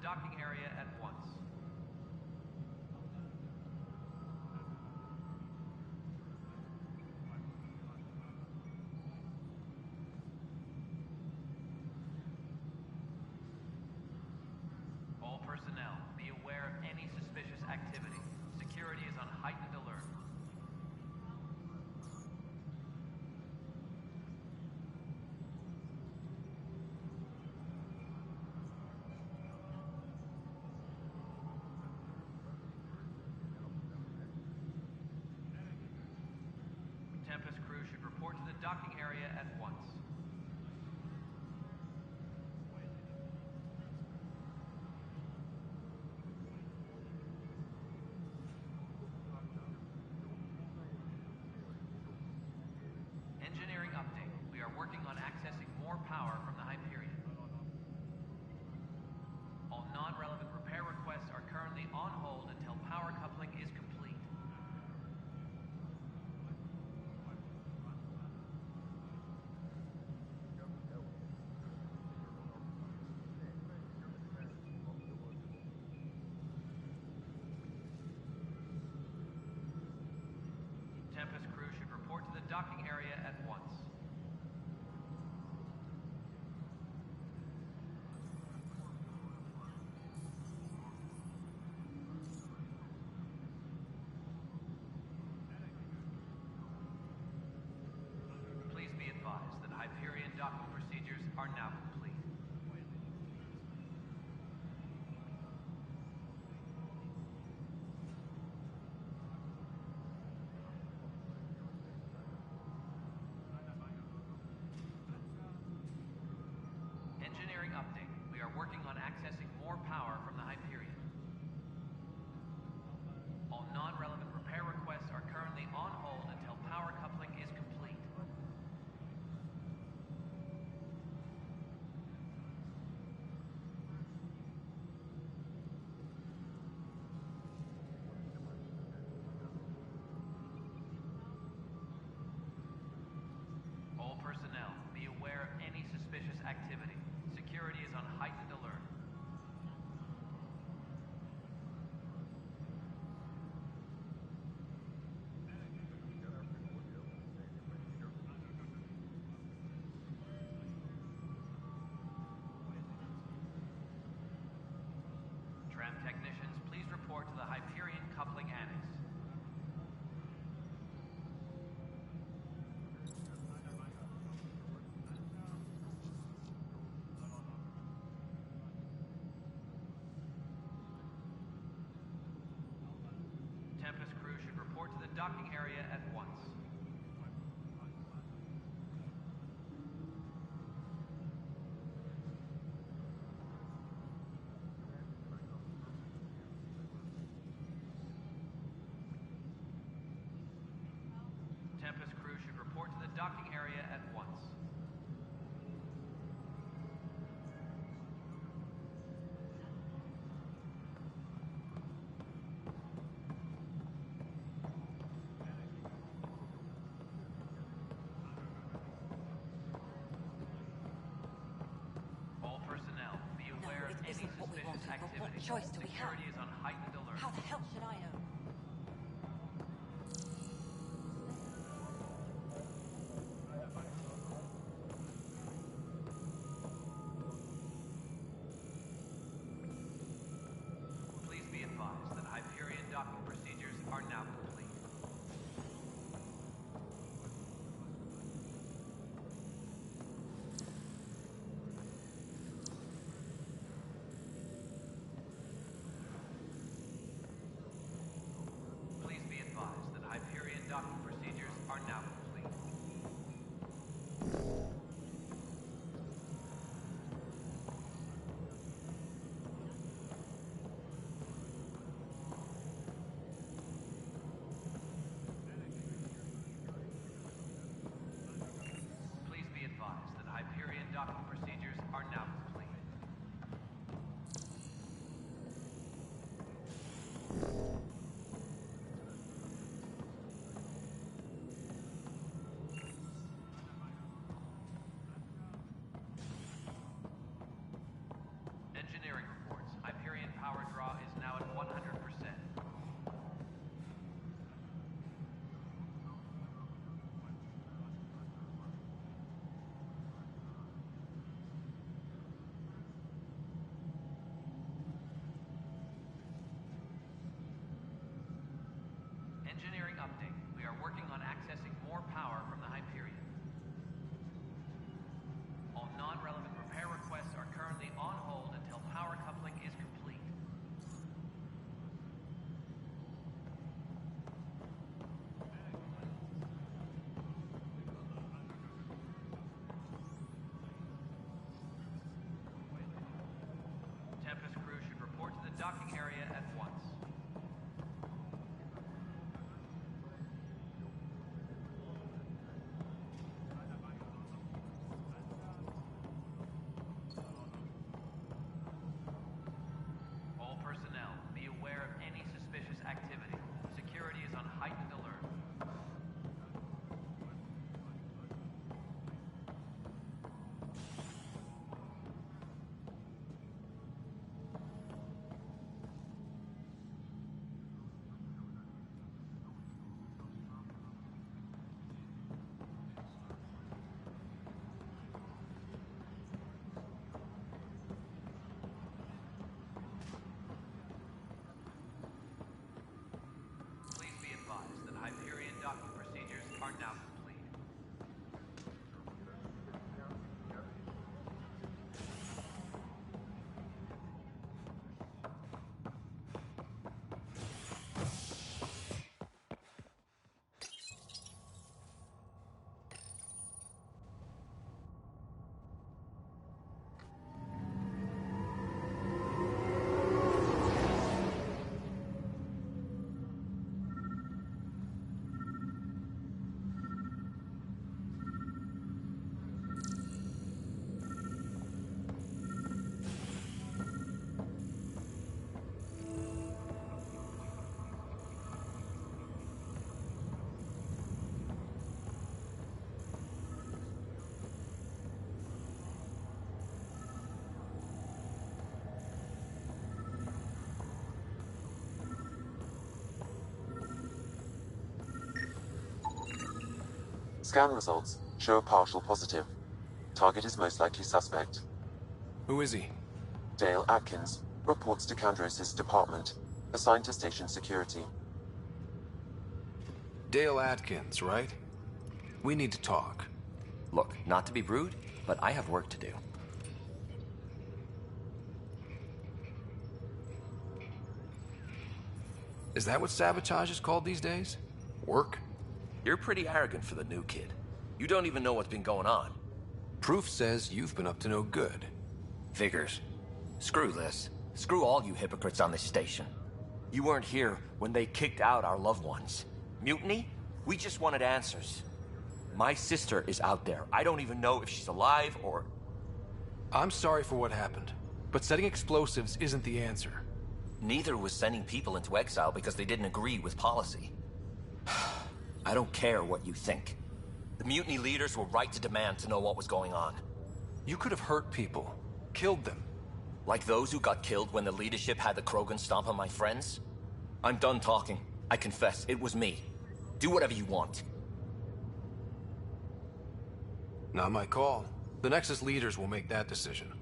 docking area at once. All personnel, be aware of any suspicious activity. Security is on heightened alert. Tempest crew should report to the docking area at once. Engineering update. We are working on accessing more power from the Hyperion. All non-relevant repair requests are currently on hold until power coupling is complete. Tempest crew should report to the docking area at once. Please be advised that Hyperion docking procedures are now complete. Engineering update. We are working on accessing more power from the Hyperion. All non-relevant repair requests are currently on hold until power coupling is complete. All personnel, be aware of any suspicious activity. Security is on heightened alert. Tram technicians, please report to the Hyperion coupling annex. Tempest crew should report to the docking area at once. Tempest crew should report to the docking area at once. All personnel, be aware of any suspicious activity.
What choice do we have?
Security is on heightened alert.
How the hell should I know?
Please be advised that Hyperion docking procedures are now complete. are working on accessing more power from the Hyperion. All non-relevant repair requests are currently on hold until power coupling is complete. Tempest crew should report to the docking area at once. All personnel, be aware of any suspicious activity. Security is on heightened alert. Please be advised that Hyperion docking procedures are now complete.
Scan results show a partial positive. Target is most likely suspect.
Who is he?
Dale Atkins reports to Kandros' department, assigned to station security.
Dale Atkins, right? We need to talk.
Look, not to be rude, but I have work to do.
Is that what sabotage is called these days? Work?
You're pretty arrogant for the new kid. You don't even know what's been going on.
Proof says you've been up to no good.
Figures. Screw this. Screw all you hypocrites on this station. You weren't here when they kicked out our loved ones. Mutiny? We just wanted answers. My sister is out there. I don't even know if she's alive or...
I'm sorry for what happened, but setting explosives isn't the answer.
Neither was sending people into exile because they didn't agree with policy. I don't care what you think. The mutiny leaders were right to demand to know what was going on.
You could have hurt people, killed them.
Like those who got killed when the leadership had the Krogan stomp on my friends? I'm done talking. I confess, it was me. Do whatever you want.
Not my call. The Nexus leaders will make that decision.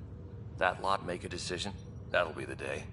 That lot make a decision? That'll be the day.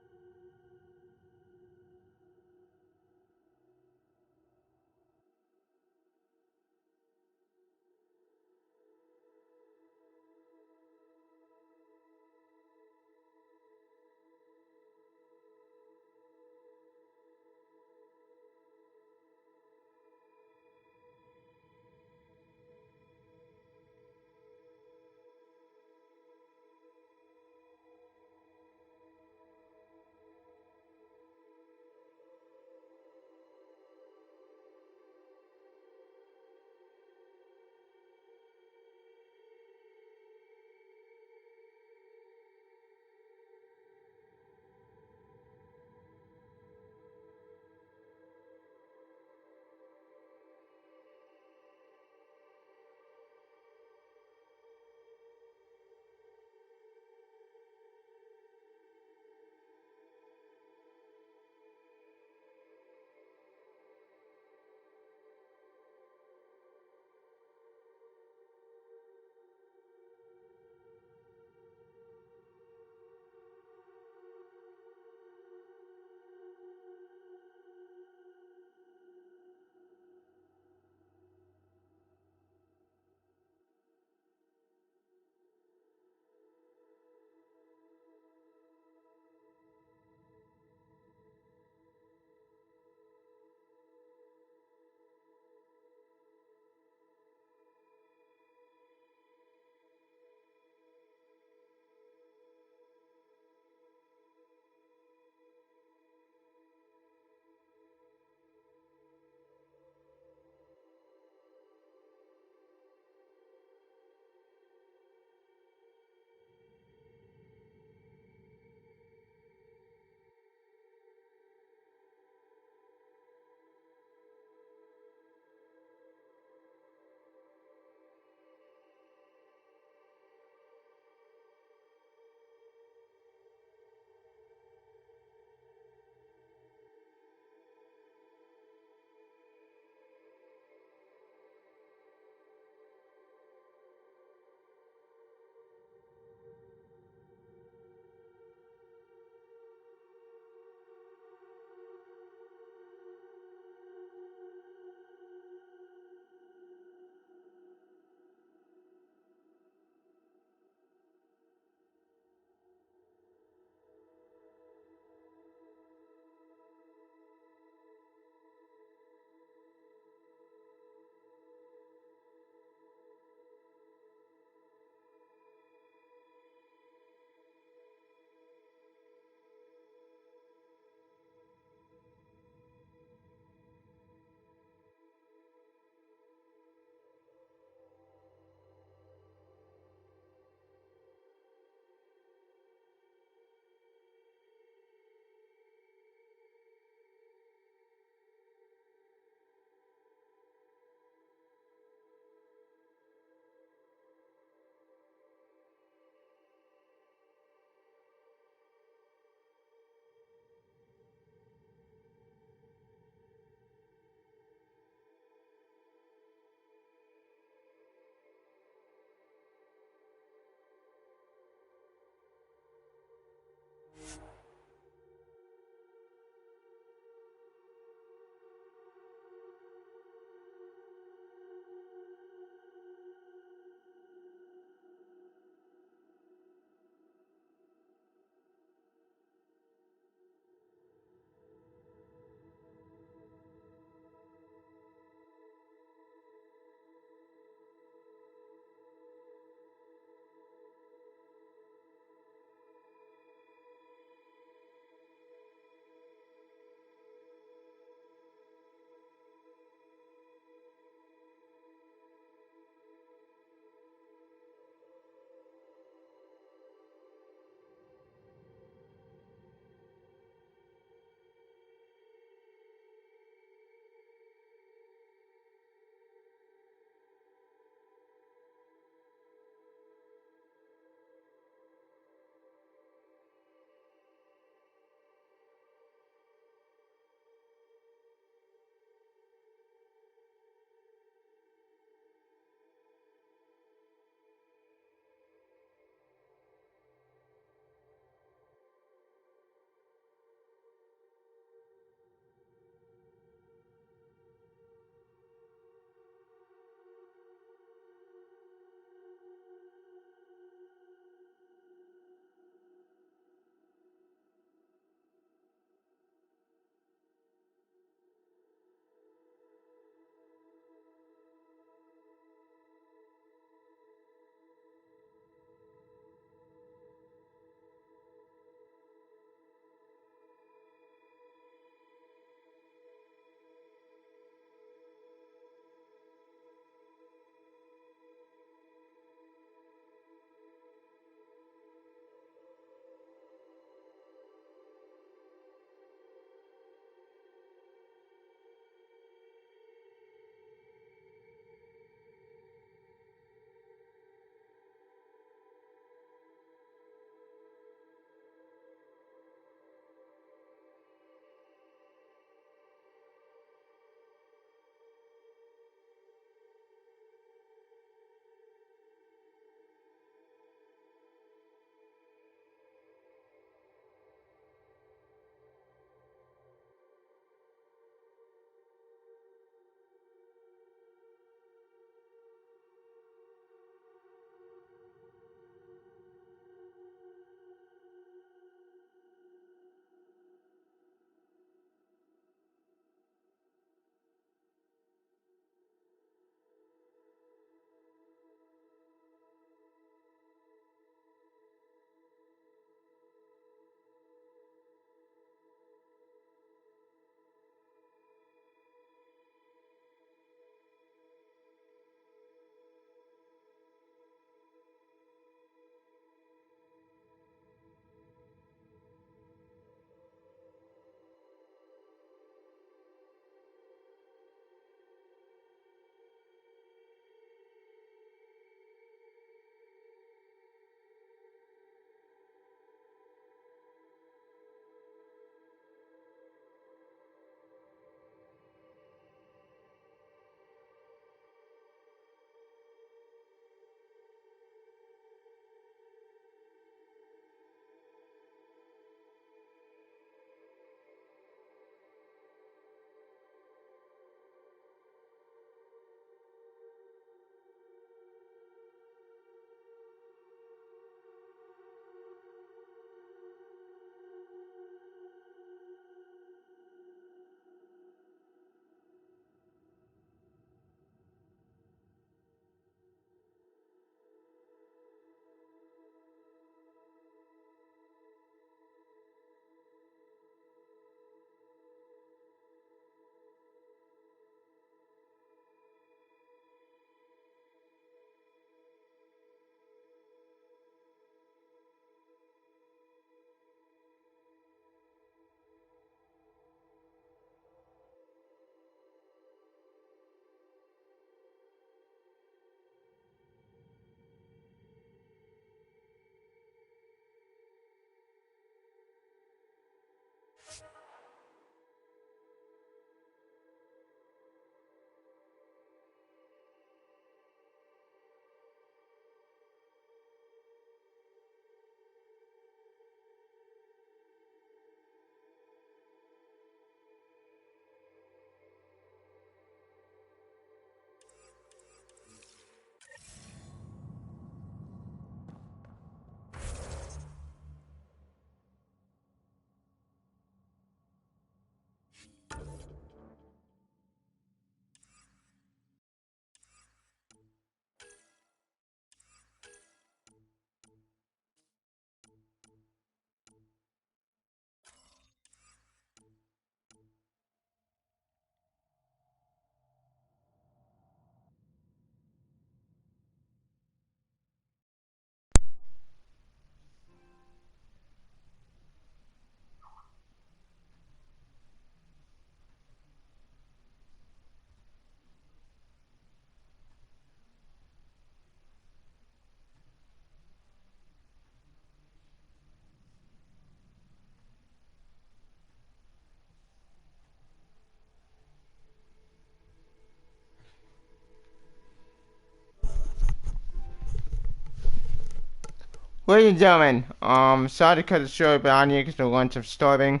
ladies and gentlemen, sorry to cut it short, but I need to get to lunch. I'm starving.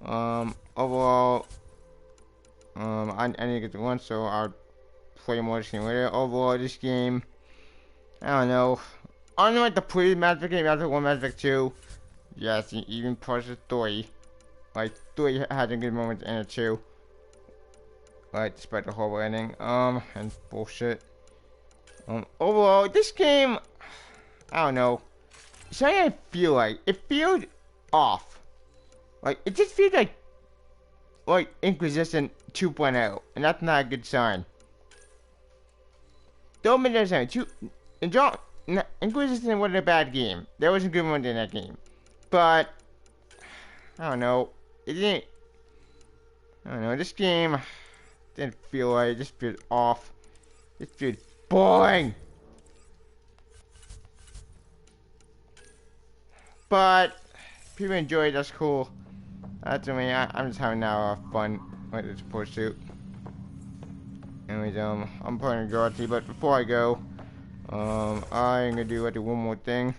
Overall, I need to get to lunch, so I'll play more this game later. Overall, this game, I don't know. I don't like the previous Mass Effect game, Mass Effect 1, Mass Effect 2. Yes, even parts of 3. Like, 3 had a good moment in it too. Like, despite the horrible ending. And bullshit. Overall, this game, I don't know. Something I feel like, it feels off. Like, it just feels like Inquisition 2.0, and that's not a good sign. Don't misunderstand. Inquisition wasn't a bad game. There was a good one in that game. But, I don't know. It didn't, I don't know, this game didn't feel right. It just feels off. It feels boring. But, people enjoy it, that's cool. That's me. I'm just having now fun with this pursuit. Anyways, I'm playing Garty, but before I go, I'm gonna do one more thing.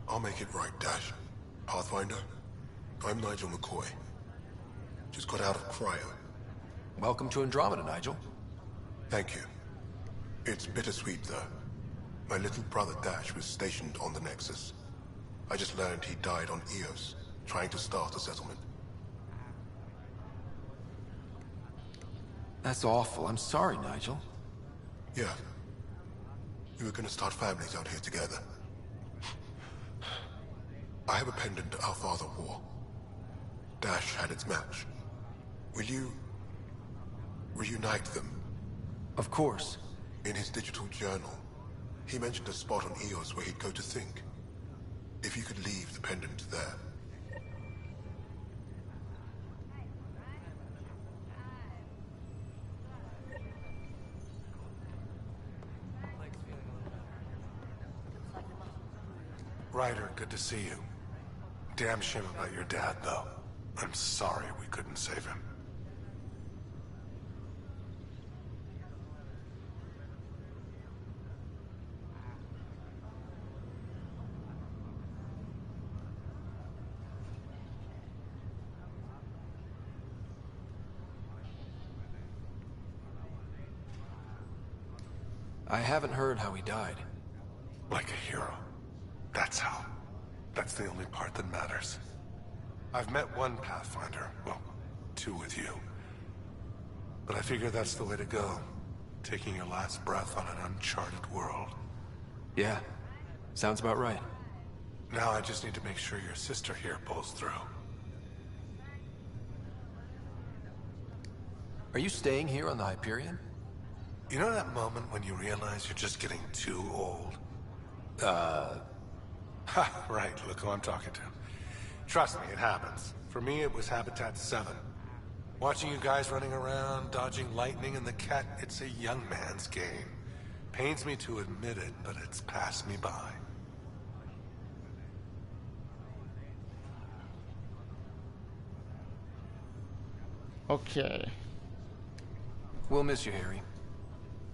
I'll make it right, Dash. Pathfinder, I'm Nigel McCoy. Just got out of cryo.
Welcome to Andromeda, Nigel.
Thank you. It's bittersweet, though. My little brother Dash was stationed on the Nexus. I just learned he died on Eos, trying to start a settlement.
That's awful. I'm sorry, Nigel.
Yeah. We were gonna start families out here together. I have a pendant our father wore. Dash had its match. Will you reunite them?
Of course.
In his digital journal, he mentioned a spot on Eos where he'd go to think. If you could leave the pendant there.
Ryder, good to see you. Damn shame about your dad, though. I'm sorry we couldn't save him.
I haven't heard how he died.
Like a hero. That's how. That's the only part that matters. I've met one Pathfinder, well, two with you. But I figure that's the way to go. Taking your last breath on an uncharted world.
Yeah, sounds about right.
Now I just need to make sure your sister here pulls through.
Are you staying here on the Hyperion?
You know that moment when you realize you're just getting too old? Ha, right, look who I'm talking to. Trust me, it happens. For me, it was Habitat 7. Watching you guys running around, dodging lightning and the cat, it's a young man's game. Pains me to admit it, but it's passed me by.
Okay.
We'll miss you, Harry.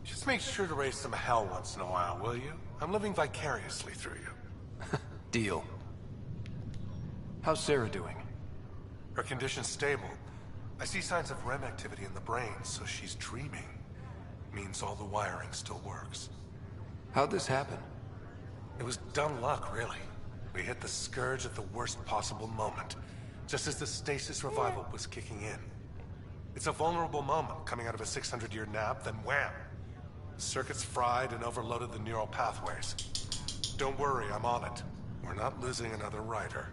Just make sure to raise some hell once in a while, will you? I'm living vicariously through you.
Deal. How's Sarah doing?
Her condition's stable. I see signs of REM activity in the brain, so she's dreaming. means all the wiring still works.
How'd this happen?
It was dumb luck, really. We hit the Scourge at the worst possible moment, just as the stasis revival was kicking in. It's a vulnerable moment coming out of a 600-year nap, then wham! Circuits fried and overloaded the neural pathways. Don't worry, I'm on it. We're not losing another rider.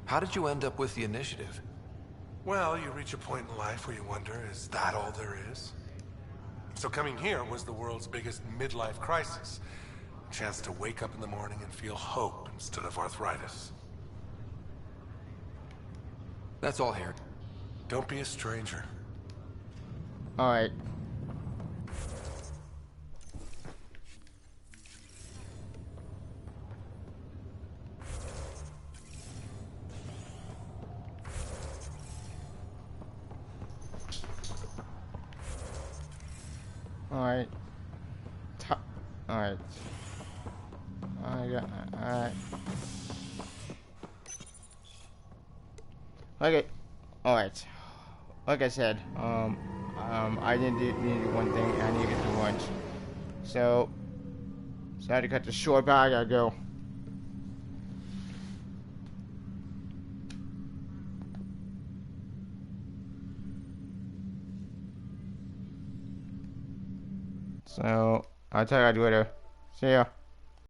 How did you end up with the initiative?
Well, you reach a point in life where you wonder, is that all there is? So coming here was the world's biggest midlife crisis. A chance to wake up in the morning and feel hope instead of arthritis.
That's all, Harry.
Don't be a stranger.
Alright. Alright. Alright. Alright. Okay. Alright. Like I said, I didn't need one thing, I need to get to lunch. So I had to cut this short, but I gotta go. So, I'll tell you later. See ya.